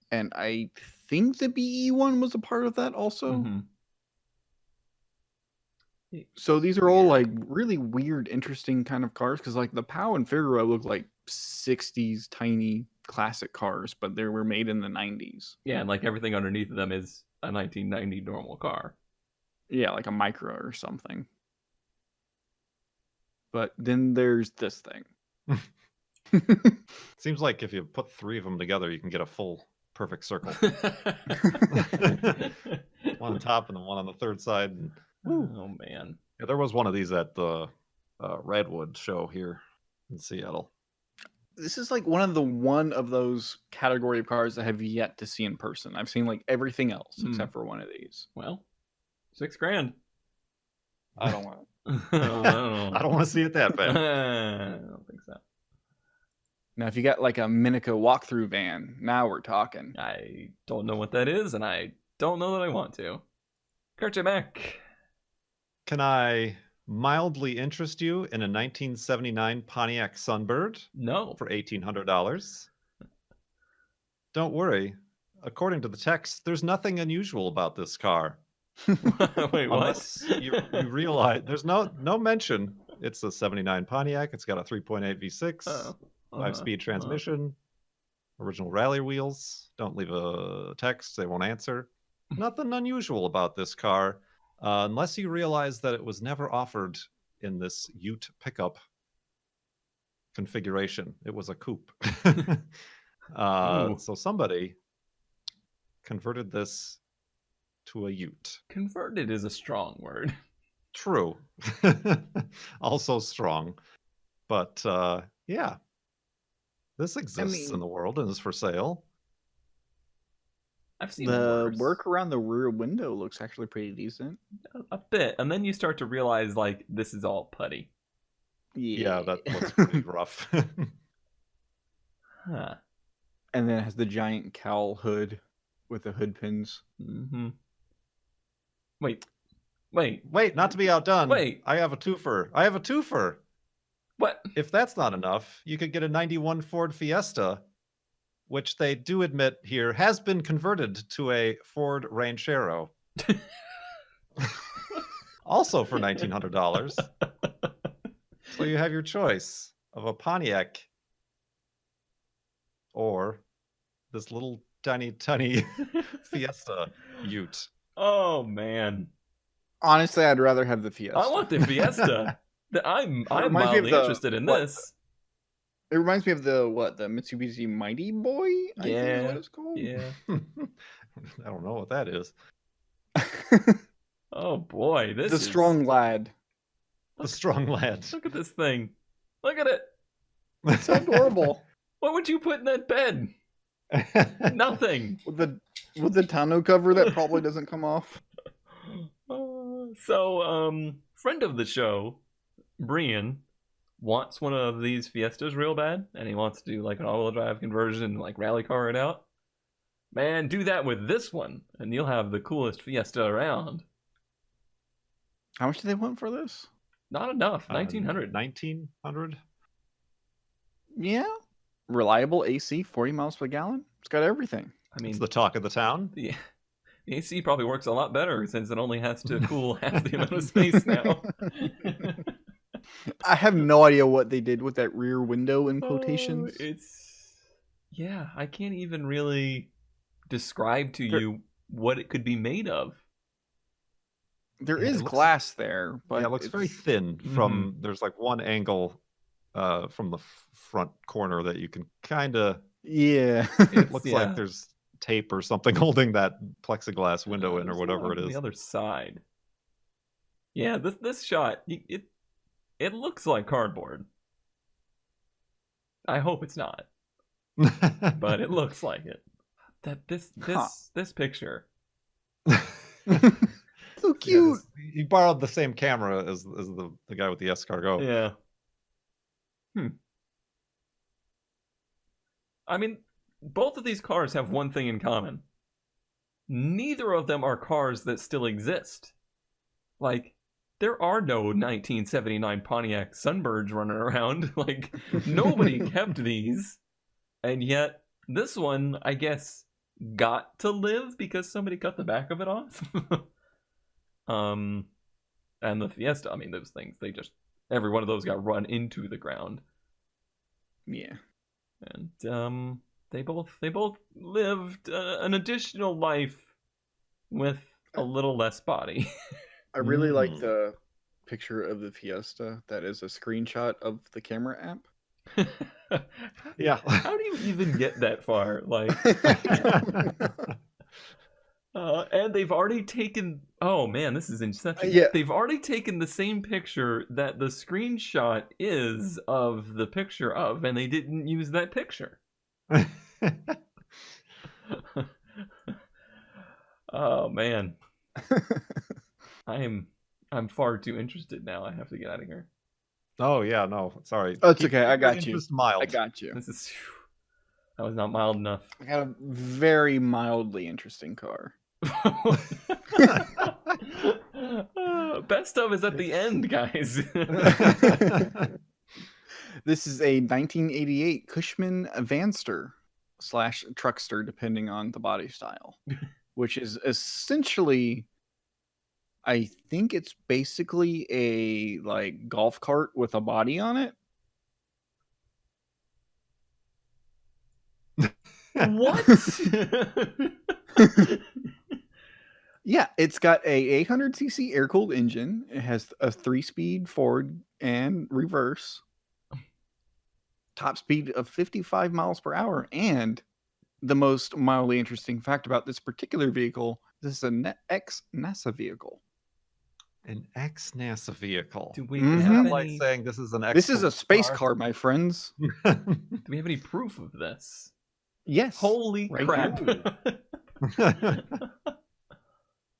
And I think the BE one was a part of that also. Mm-hmm. So these are all like really weird, interesting kind of cars, because like the POW and Figaro look like 60s tiny classic cars, but they were made in the 90s. Yeah, and like everything underneath of them is a 1990 normal car. Yeah, like a Micra or something. But then there's this thing. Seems like if you put three of them together, you can get a full perfect circle. One on top and then one on the third side. And, oh man. Yeah, there was one of these at the Redwood show here in Seattle. This is like one of those category of cars I have yet to see in person. I've seen like everything else except for one of these. Well, $6,000. I don't want it. I don't want to see it that bad. I don't think so. Now, if you got like a Minico walkthrough van, now we're talking. I don't know what that is, and I don't know that I want to. Kurt Mac. Can I mildly interest you in a 1979 Pontiac Sunbird? No. For $1,800. Don't worry. According to the text, there's nothing unusual about this car. Wait, what? Unless you realize there's no mention. It's a 79 Pontiac. It's got a 3.8 V6. 5-speed transmission, original rally wheels. Don't leave a text, they won't answer. Nothing unusual about this car, unless you realize that it was never offered in this Ute pickup configuration. It was a coupe. So somebody converted this to a Ute. Converted is a strong word. True. Also strong. But yeah. This exists in the world and is for sale. I've seen The worse. work around the rear window looks actually pretty decent. A bit. And then you start to realize, like, this is all putty. Yeah, that looks pretty rough. Huh. And then it has the giant cowl hood with the hood pins. Mm-hmm. Wait. Wait, not to be outdone. Wait. I have a twofer. What? If that's not enough, you could get a 91 Ford Fiesta, which they do admit here has been converted to a Ford Ranchero. Also for $1,900. So you have your choice of a Pontiac or this little tiny Fiesta Ute. Oh, man. Honestly, I'd rather have the Fiesta. I want the Fiesta. I'm reminds me of mildly the- interested in what? this. It reminds me of the Mitsubishi Mighty Boy? I think is what it's called. Yeah. I don't know what that is. Oh, boy. This The is... strong lad. The strong lad. Look at this thing. Look at it. It's so adorable. What would you put in that bed? Nothing. with the tonneau cover that probably doesn't come off. Friend of the show, Brian, wants one of these Fiestas real bad, and he wants to do like an all-wheel drive conversion, like rally car it out. Man, do that with this one, and you'll have the coolest Fiesta around. How much do they want for this? Not enough. 1900. 1900. Yeah. Reliable AC, 40 miles per gallon. It's got everything. I mean, It's the talk of the town. the AC probably works a lot better since it only has to cool half the amount of space now. I have no idea what they did with that rear window in quotations. Yeah, I can't even really describe to you what it could be made of. There Yeah, is it looks- glass there, but Yeah, it looks very it's- thin from there's like one angle from the front corner that you can kind of Yeah. it looks Yeah. like there's tape or something holding that plexiglass window in or There's whatever one it on is. the other side. Yeah, this shot it looks like cardboard. I hope it's not, but it looks like it. This picture. So cute. He borrowed the same camera as the guy with the Escargot. Yeah. I mean, both of these cars have one thing in common. Neither of them are cars that still exist. Like, there are no 1979 Pontiac Sunbirds running around. Like, nobody kept these. And yet, this one, I guess, got to live because somebody cut the back of it off. And the Fiesta, I mean, those things, every one of those got run into the ground. Yeah. And they both lived an additional life with a little less body. I really like the picture of the Fiesta that is a screenshot of the camera app. Yeah. How do you even get that far? Like, and they've already taken. Oh man, this is inception. Yeah. They've already taken the same picture that the screenshot is of the picture of, and they didn't use that picture. Oh man, I'm far too interested now. I have to get out of here. Oh yeah, no, sorry. Oh, it's okay. I got you. Just mild. I got you. This is that was not mild enough. I got a very mildly interesting car. Best of is at the end, guys. This is a 1988 Cushman Vanster / truckster, depending on the body style, which is essentially, I think it's basically a like golf cart with a body on it. What? Yeah, it's got a 800cc air-cooled engine. It has a 3-speed forward and reverse. Top speed of 55 miles per hour. And the most mildly interesting fact about this particular vehicle, this is an ex-NASA vehicle. An ex-NASA vehicle. Do we Mhm. Is have that like any? saying this is an ex? This is a space car, my friends. Do we have any proof of this? Yes. Holy right crap! here.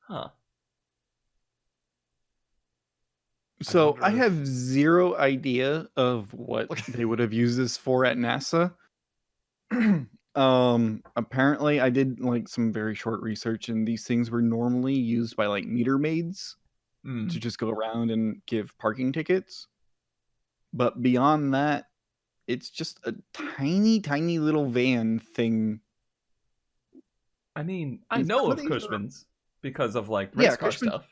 Huh? So wonder I if- have zero idea of what they would have used this for at NASA. Apparently I did like some very short research, and these things were normally used by like meter maids Hmm. to just go around and give parking tickets. But beyond that, it's just a tiny little van thing. I mean, I And know some of of these are- Cushmans because of like Yeah, race car Cushman- stuff.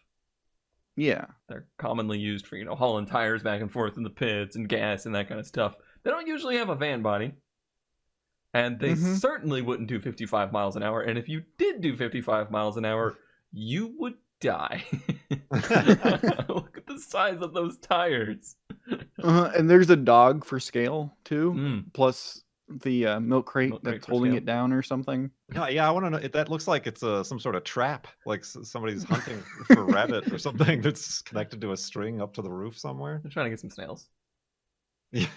Yeah. They're commonly used for, hauling tires back and forth in the pits and gas and that kind of stuff. They don't usually have a van body. And they Mhm. certainly wouldn't do 55 miles an hour. And if you did do 55 miles an hour, you would die. Look at the size of those tires. And there's a dog for scale too, Mm. plus the milk crate Milk crate that's for holding scale. it down or something. No, yeah, I want to know. That looks like it's some sort of trap, like somebody's hunting for rabbit or something that's connected to a string up to the roof somewhere. I'm trying to get some snails. Yeah.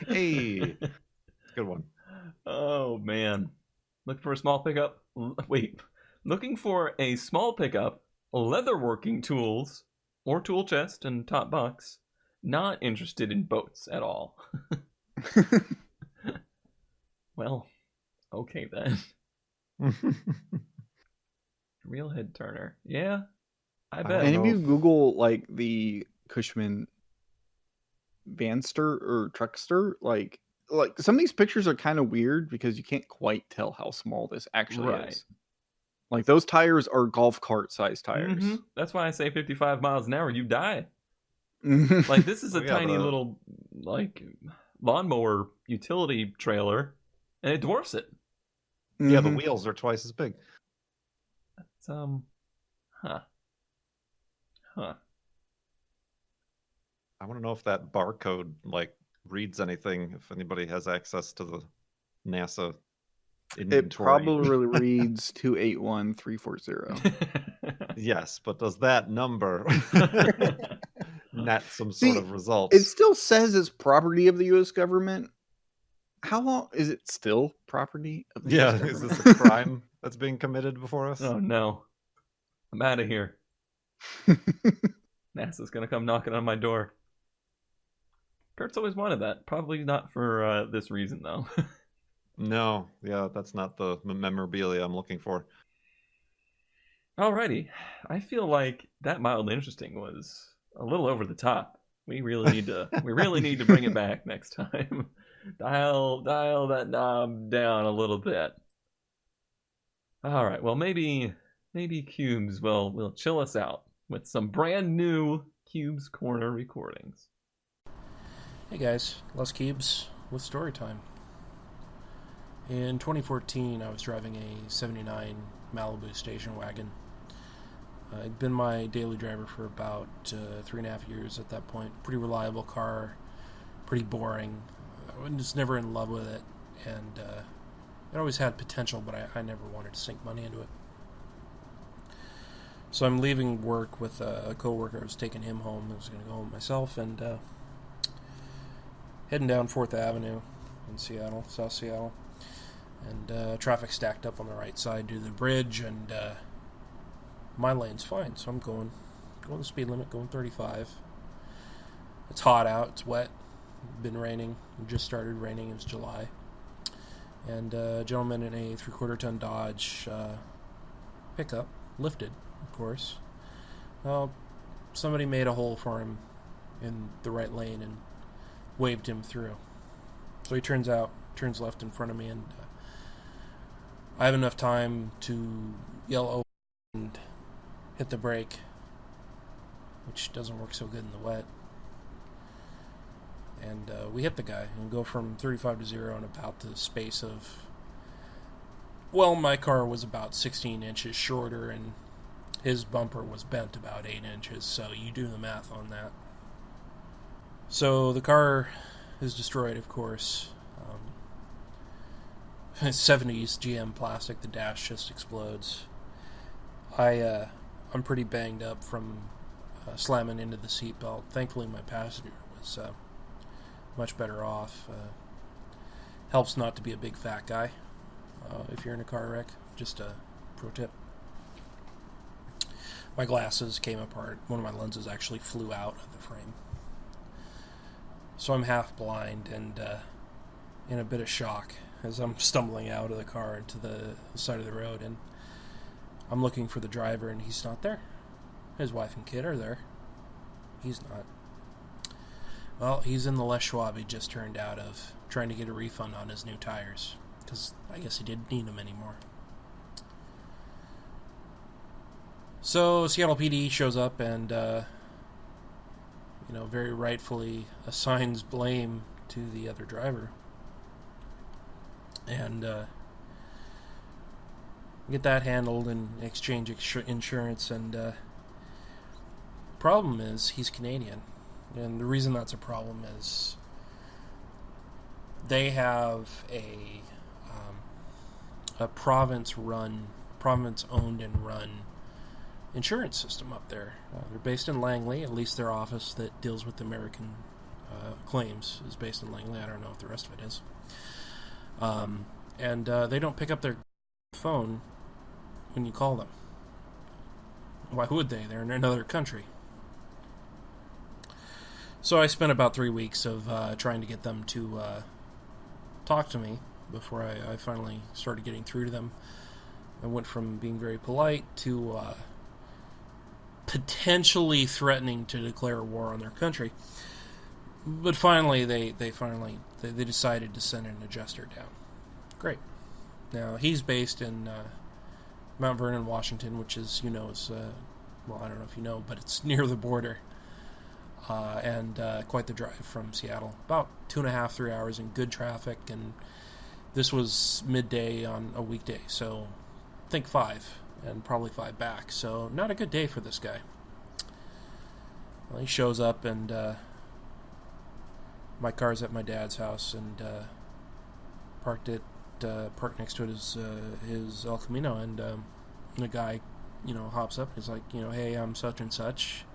Hey, good one. Oh, man. Looking for a small pickup? Wait. Looking for a small pickup, leatherworking tools, or tool chest and top box. Not interested in boats at all. Well, okay then. Real head turner. Yeah, I bet. And if know you if- Google like the Cushman vanster or truckster, like some of these pictures are kind of weird because you can't quite tell how small this actually Right. is. Like those tires are golf cart size tires. Mhm. That's why I say 55 miles an hour, you die. Like, this is a Oh, yeah, tiny the- little, like, lawnmower utility trailer, and it dwarfs it. Yeah, the Mhm. wheels are twice as big. It's, huh. I want to know if that barcode like reads anything. If anybody has access to the NASA It inventory. probably reads 281340. Yes, but does that number net some See, sort of results? It still says it's property of the U.S. government. How long is it still property of the Yeah, US is government? this a crime that's being committed before us? Oh, no. I'm out of here. NASA's gonna come knocking on my door. Kurt's always wanted that. Probably not for this reason, though. No, yeah, that's not the memorabilia I'm looking for. Alrighty. I feel like that mildly interesting was a little over the top. We really need to bring it back next time. Dial that knob down a little bit. All right. Well, maybe Cubes will chill us out with some brand new Cubes Corner recordings. Hey guys, Les Cubes with Storytime. In 2014, I was driving a 79 Malibu station wagon. It'd been my daily driver for about 3.5 years at that point. Pretty reliable car, pretty boring. I was just never in love with it, and it always had potential, but I never wanted to sink money into it. So I'm leaving work with a coworker. I was taking him home. I was going to go home myself, and heading down 4th Avenue in Seattle, South Seattle. And traffic stacked up on the right side due to the bridge, and my lane's fine, so I'm going the speed limit, going 35. It's hot out, it's wet, been raining, it just started raining, it was July. And a gentleman in a 3/4 ton Dodge pickup, lifted, of course. Well, somebody made a hole for him in the right lane and waved him through. So he turns left in front of me, and I have enough time to yell over and hit the brake, which doesn't work so good in the wet. And we hit the guy and go from 35 to 0 in about the space of... Well, my car was about 16 inches shorter, and his bumper was bent about 8 inches, so you do the math on that. So the car is destroyed, of course. 70s GM plastic, the dash just explodes. I'm pretty banged up from slamming into the seatbelt. Thankfully, my passenger was much better off. Helps not to be a big fat guy if you're in a car wreck. Just a pro tip. My glasses came apart. One of my lenses actually flew out of the frame. So I'm half blind and in a bit of shock as I'm stumbling out of the car into the side of the road, and I'm looking for the driver, and he's not there. His wife and kid are there. He's not. Well, he's in the Les Schwab he just turned out of, trying to get a refund on his new tires, because I guess he didn't need them anymore. So Seattle PD shows up and, very rightfully assigns blame to the other driver. And get that handled and exchange insurance. And problem is, he's Canadian. And the reason that's a problem is they have a province-owned and run insurance system up there. They're based in Langley. At least their office that deals with American claims is based in Langley. I don't know if the rest of it is. And they don't pick up their phone when you call them. Why would they? They're in another country. So I spent about 3 weeks of trying to get them to talk to me before I finally started getting through to them. I went from being very polite to potentially threatening to declare war on their country. But finally, they decided to send an adjuster down. Great. Now, he's based in Mount Vernon, Washington, which is, is, well, I don't know if you know, but it's near the border. And quite the drive from Seattle. About 2.5, 3 hours in good traffic, and this was midday on a weekday, so think 5, and probably 5 back. So not a good day for this guy. Well, he shows up, and my car's at my dad's house, and parked next to it his El Camino, and the guy, hops up. He's like, hey, I'm such and such.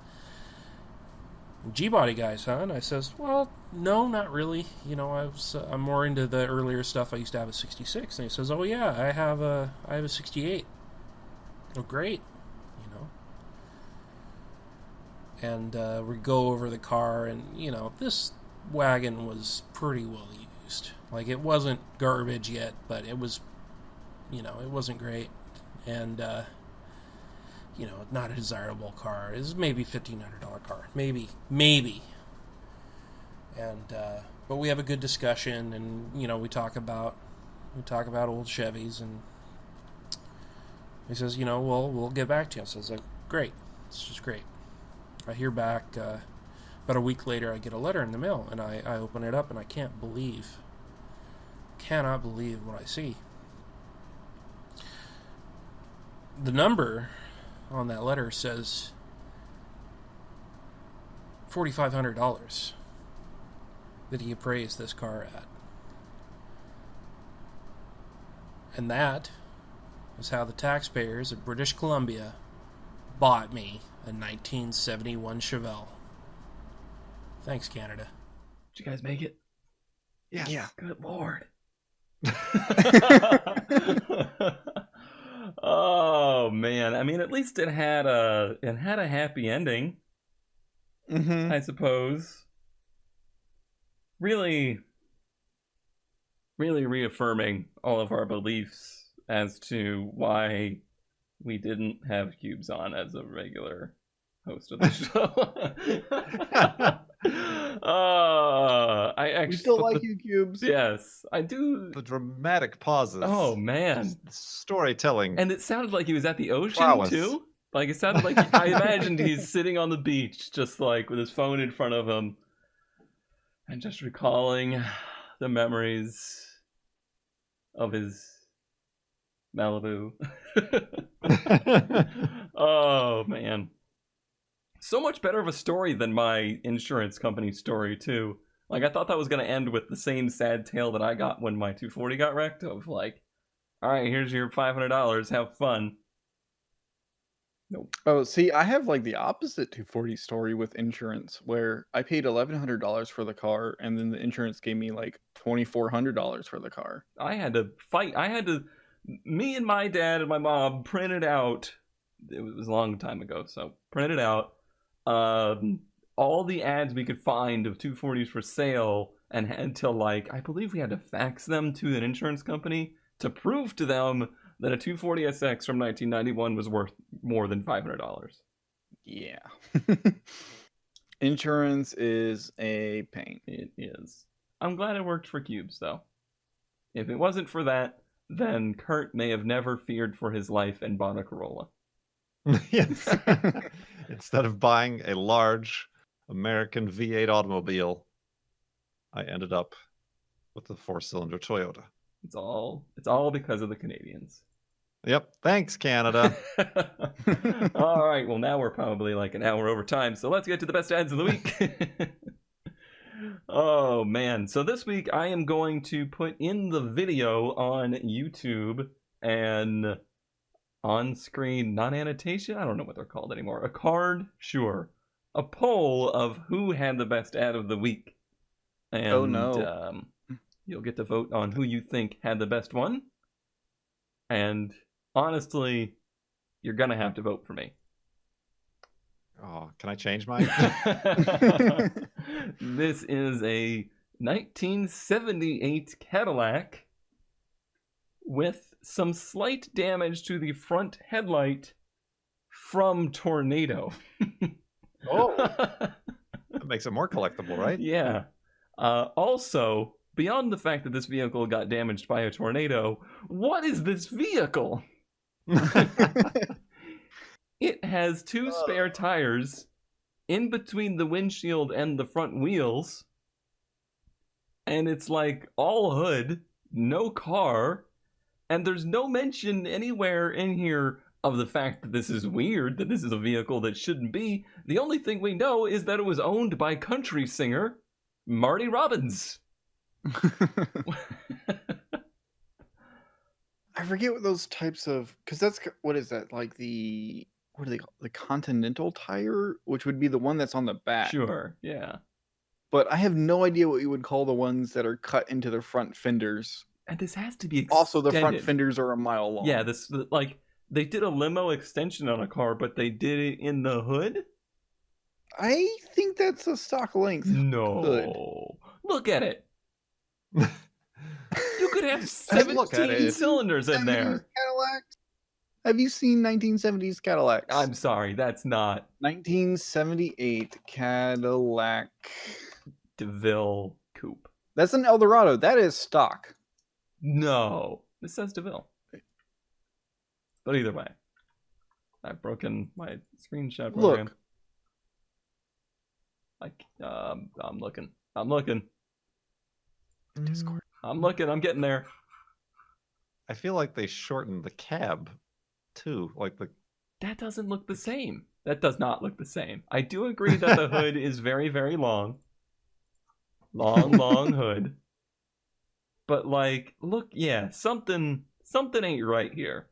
G-body guys, huh? And I says, well, no, not really. I'm more into the earlier stuff. I used to have a 66. And he says, oh yeah, I have a 68. Oh, great. And we go over the car, and this wagon was pretty well used. Like, it wasn't garbage yet, but it was, it wasn't great. And not a desirable car. It's maybe $1,500 car. Maybe. And but we have a good discussion, and we talk about old Chevys, and he says, we'll get back to you. So I was like, great. It's just great. I hear back about a week later. I get a letter in the mail, and I open it up, and I cannot believe what I see. The number on that letter says $4,500 that he appraised this car at. And that is how the taxpayers of British Columbia bought me a 1971 Chevelle. Thanks, Canada. Did you guys make it? Yes. Yeah. Good Lord. Oh man! I mean, at least it had a happy ending. Mm-hmm. I suppose. Really reaffirming all of our beliefs as to why we didn't have Cubes on as a regular host of the show. I actually We still like you, Cubes. Yes, I do. The dramatic pauses. Oh man! Storytelling. And it sounded like he was at the ocean Prowess. too. Like, it sounded like I imagined he's sitting on the beach, just like with his phone in front of him. And just recalling the memories of his Malibu. Oh, man. So much better of a story than my insurance company story, too. Like, I thought that was going to end with the same sad tale that I got when my 240 got wrecked, of like, all right, here's your $500, have fun. Nope. Oh, see, I have like the opposite 240 story with insurance, where I paid $1,100 for the car, and then the insurance gave me like $2,400 for the car. I had to fight. Me and my dad and my mom printed out, it was a long time ago, so printed out all the ads we could find of 240s for sale, and had to, like, I believe we had to fax them to an insurance company to prove to them that a 240SX from 1991 was worth more than $500. Yeah. Insurance is a pain. It is. I'm glad it worked for Cubes, though. If it wasn't for that, then Kurt may have never feared for his life and bought a Corolla. Yes. Instead of buying a large American V8 automobile, I ended up with the 4-cylinder Toyota. It's all because of the Canadians. Yep. Thanks, Canada. All right. Well, now we're probably like an hour over time, so let's get to the best ads of the week. Oh, man. So this week I am going to put in the video on YouTube and on-screen, not annotation, I don't know what they're called anymore. A card, sure. A poll of who had the best ad of the week. And, oh, no. You'll get to vote on who you think had the best one. And honestly, you're going to have to vote for me. Oh, can I change mine? This is a 1978 Cadillac with some slight damage to the front headlight from tornado. Oh, that makes it more collectible, right? Yeah. Also, beyond the fact that this vehicle got damaged by a tornado, what is this vehicle? It has two spare tires in between the windshield and the front wheels. And it's like all hood, no car. And there's no mention anywhere in here of the fact that this is weird, that this is a vehicle that shouldn't be. The only thing we know is that it was owned by country singer Marty Robbins. I forget what those types of, because that's, what is that, like the, what are they called? The Continental tire, which would be the one that's on the back. Sure, yeah. But I have no idea what you would call the ones that are cut into the front fenders. And this has to be extended. Also, the front fenders are a mile long. Yeah, this, like, they did a limo extension on a car, but they did it in the hood? I think that's a stock length. No. Hood. Look at it. You could have 17 cylinders in there. Cadillacs? Have you seen 1970s Cadillacs? I'm sorry, that's not 1978 Cadillac DeVille Coupe. That's an Eldorado. That is stock. No, this says DeVille. But either way, I've broken my screenshot program. Look. I'm looking. Discord. I'm looking. I'm getting there. I feel like they shortened the cab, too. Like the. That doesn't look the same. That does not look the same. I do agree that the hood is very, very long. Long hood. But like, look, yeah, something ain't right here.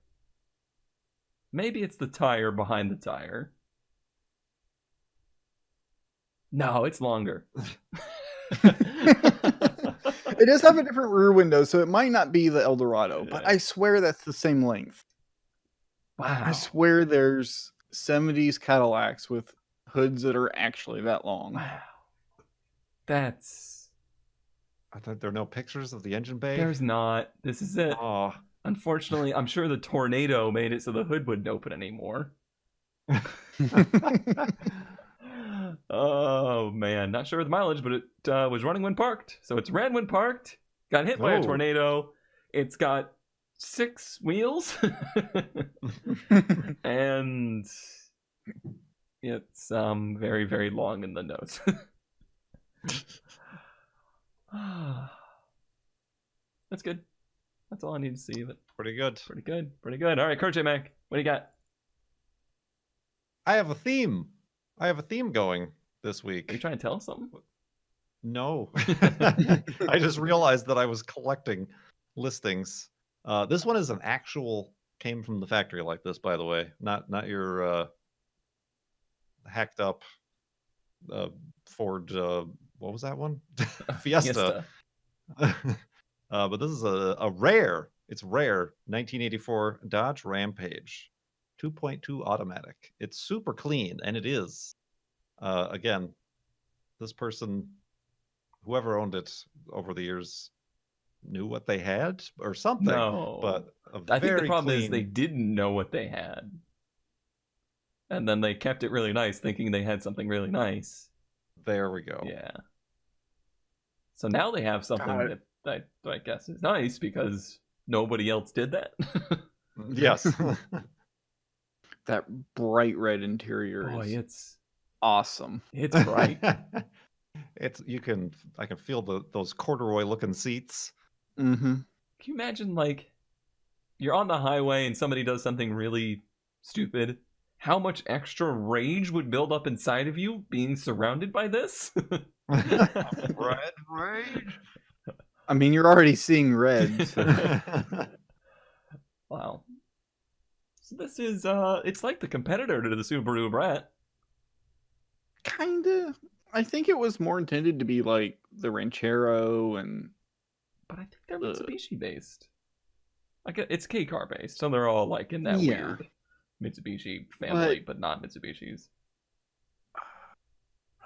Maybe it's the tire behind the tire. No, it's longer. It does have a different rear window, so it might not be the Eldorado, but I swear that's the same length. Wow. I swear there's 70s Cadillacs with hoods that are actually that long. Wow. That's... I thought there are no pictures of the engine bay. There's not. This is it. Oh. Unfortunately, I'm sure the tornado made it so the hood wouldn't open anymore. Oh, man. Not sure of the mileage, but it was running when parked. So it's ran when parked. Got hit by a tornado. It's got 6 wheels. And it's very, very long in the nose. That's good. That's all I need to see. But Pretty good. pretty good. Pretty good. All right, Kurt J. Mac, what do you got? I have a theme. I have a theme going this week. Are you trying to tell us something? No. I just realized that I was collecting listings. This one is an actual, came from the factory like this, by the way. Not your hacked up Ford, what was that one? Fiesta. But this is a rare, it's rare, 1984 Dodge Rampage. 2.2 automatic. It's super clean, and it is. Again, this person, whoever owned it over the years, knew what they had or something. No. But I think the problem clean... is they didn't know what they had. And then they kept it really nice, thinking they had something really nice. There we go. Yeah. So now they have something that I guess is nice because nobody else did that. Yes. That bright red interior Boy, is it's awesome. it's bright. I can feel those corduroy looking seats. Mm-hmm. Can you imagine, like, you're on the highway and somebody does something really stupid? How much extra rage would build up inside of you being surrounded by this? Red rage. I mean, you're already seeing red. So. Wow. So this is, it's like the competitor to the Subaru Brat. Kinda. I think it was more intended to be like the Ranchero and... But I think they're Mitsubishi based. Like, it's K-car based, so they're all like in that weird Mitsubishi family, but not Mitsubishis.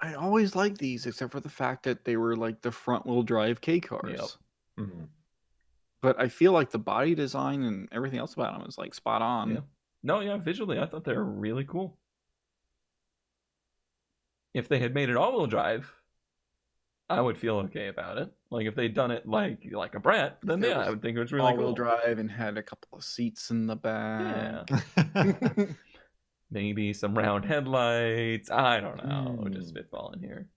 I always liked these, except for the fact that they were like the front-wheel drive K cars. Yep. Mm-hmm. But I feel like the body design and everything else about them is like spot on. Yeah. No, yeah, visually, I thought they were really cool. If they had made it all-wheel drive, I would feel okay about it. Like if they'd done it like a Brat, then yeah, I would think it was really all-wheel cool. drive and had a couple of seats in the back. Yeah. Maybe some round headlights. I don't know. Just spitballing here.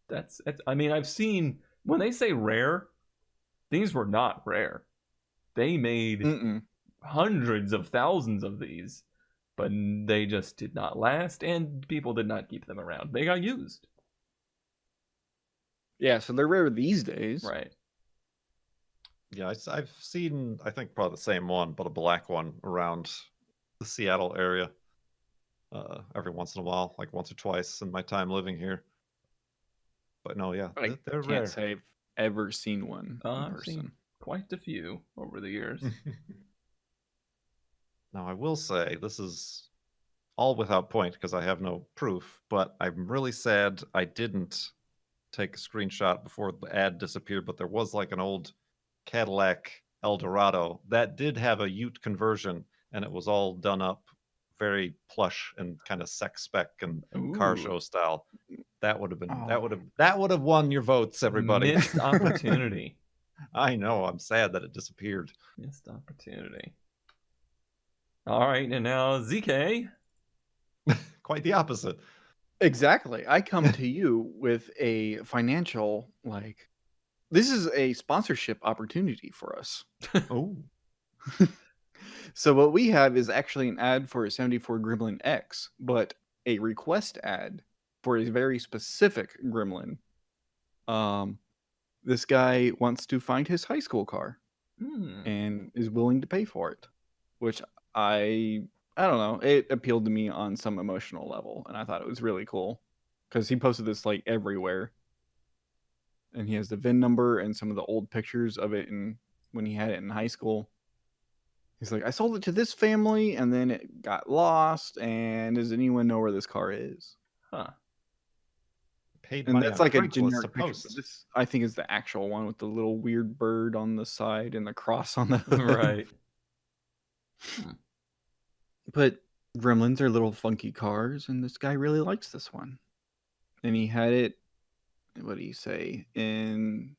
That's. I mean, I've seen when they say rare, these were not rare. They made hundreds of thousands of these, but they just did not last, and people did not keep them around. They got used. Yeah, so they're rare these days. Right. Yeah, I've seen, I think probably the same one, but a black one around the Seattle area every once in a while, like once or twice in my time living here. But no, yeah, they're rare. Can't say I've ever seen one in I've person. seen quite a few over the years. Now, I will say this is all without point because I have no proof, but I'm really sad I didn't take a screenshot before the ad disappeared, but there was like an old Cadillac Eldorado that did have a Ute conversion, and it was all done up very plush and kind of sex spec and car show style. That would have been that would have won your votes, everybody. Missed opportunity. I know. I'm sad that it disappeared. Missed opportunity. All right, and now ZK. Quite the opposite. Exactly. I come to you with a financial, like, this is a sponsorship opportunity for us. Oh. So what we have is actually an ad for a 74 Gremlin X, but a request ad for a very specific Gremlin. This guy wants to find his high school car and is willing to pay for it, which I don't know. It appealed to me on some emotional level, and I thought it was really cool because he posted this like everywhere, and he has the VIN number and some of the old pictures of it and when he had it in high school. He's like, I sold it to this family, and then it got lost, and does anyone know where this car is? Huh. Paid And money that's on like a Craigslist generic to picture. post. This, I think, is the actual one with the little weird bird on the side and the cross on the hood. Right. But Gremlins are little funky cars, and this guy really likes this one. And he had it, what do you say, in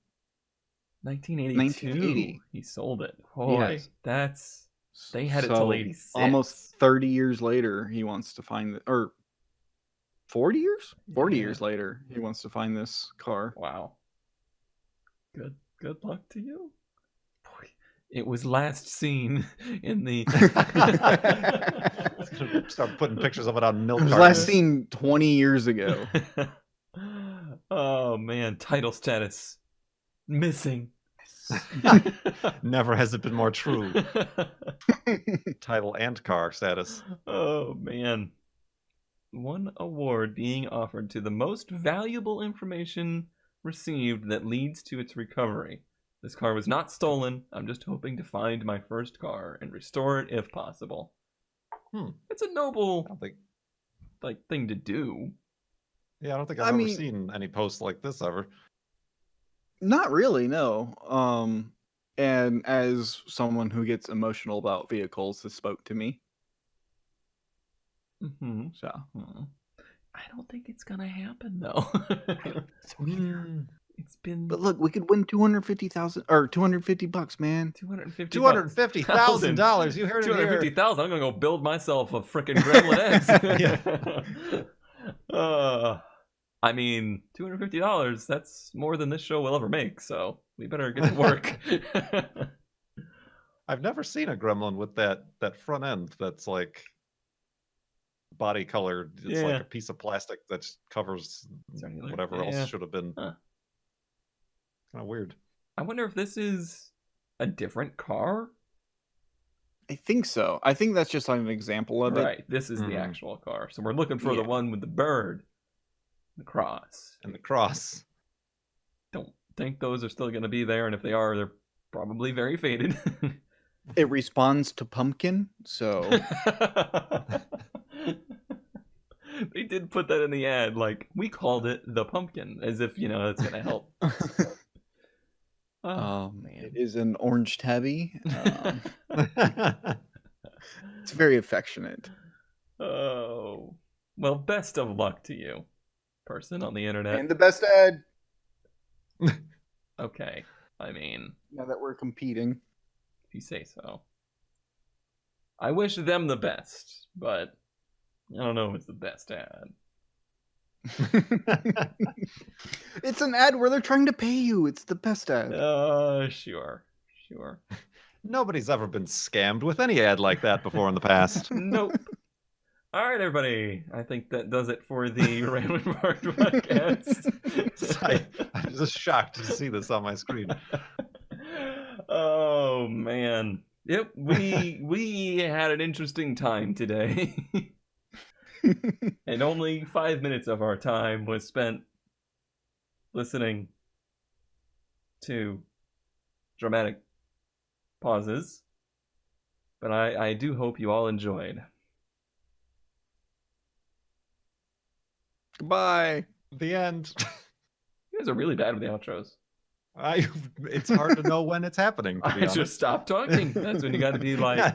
1982. He sold it. Boy, Yes. they had it till 86. Almost 30 years later, he wants to find or 40 years? 40 Yeah. years later, he wants to find this car. Wow. Good luck to you. Boy, it was last seen in the. Start putting pictures of it on milk It was cartons. last seen 20 years ago. Oh man, title status missing. Never has it been more true. Title and car status. Oh man. One award being offered to the most valuable information received that leads to its recovery. This car was not stolen. I'm just hoping to find my first car and restore it if possible. It's a noble I don't think. thing to do. Yeah, I don't think I I've ever mean- seen any posts like this ever. Not really, no. And as someone who gets emotional about vehicles, this spoke to me. Mm-hmm. So I don't think it's gonna happen though. It's been But look, we could win 250,000 or $250, man. $250. $250,000. You heard it here. $250,000. I'm gonna go build myself a freaking Gremlin X. I mean, $250. That's more than this show will ever make. So we better get to work. I've never seen a Gremlin with that front end that's like body colored. It's Yeah. like a piece of plastic that covers Is there any other- whatever yeah. else should have been. Huh. Kind of weird. I wonder if this is a different car. I think so. I think that's just like an example of it. Right. This is the Mhm. actual car. So we're looking for the Yeah. one with the bird, the cross. And the cross. Don't think those are still going to be there, and if they are, they're probably very faded. It responds to pumpkin, so They did put that in the ad, like, we called it the pumpkin, as if, that's going to help. Oh, man. it is an orange tabby. It's very affectionate. Oh. Well, best of luck to you, person on the internet. And the best ad. Okay. I mean, Now that we're competing. if you say so. I wish them the best, but I don't know if it's the best ad. It's an ad where they're trying to pay you. It's the best ad. Sure. Nobody's ever been scammed with any ad like that before in the past. Nope. All right, everybody. I think that does it for the Ramen Park podcast. I'm just shocked to see this on my screen. Oh man. Yep, we had an interesting time today. And only 5 minutes of our time was spent listening to dramatic pauses. But I do hope you all enjoyed. Goodbye. The end. You guys are really bad with the outros. It's hard to know when it's happening, to be I just honest. stop talking. That's when you got to be like,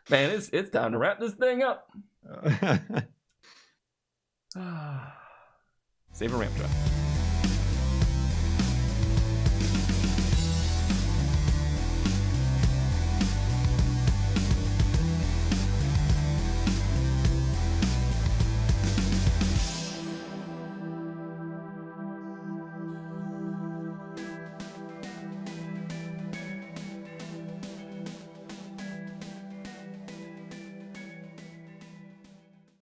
man, it's time to wrap this thing up. Save a ramp truck.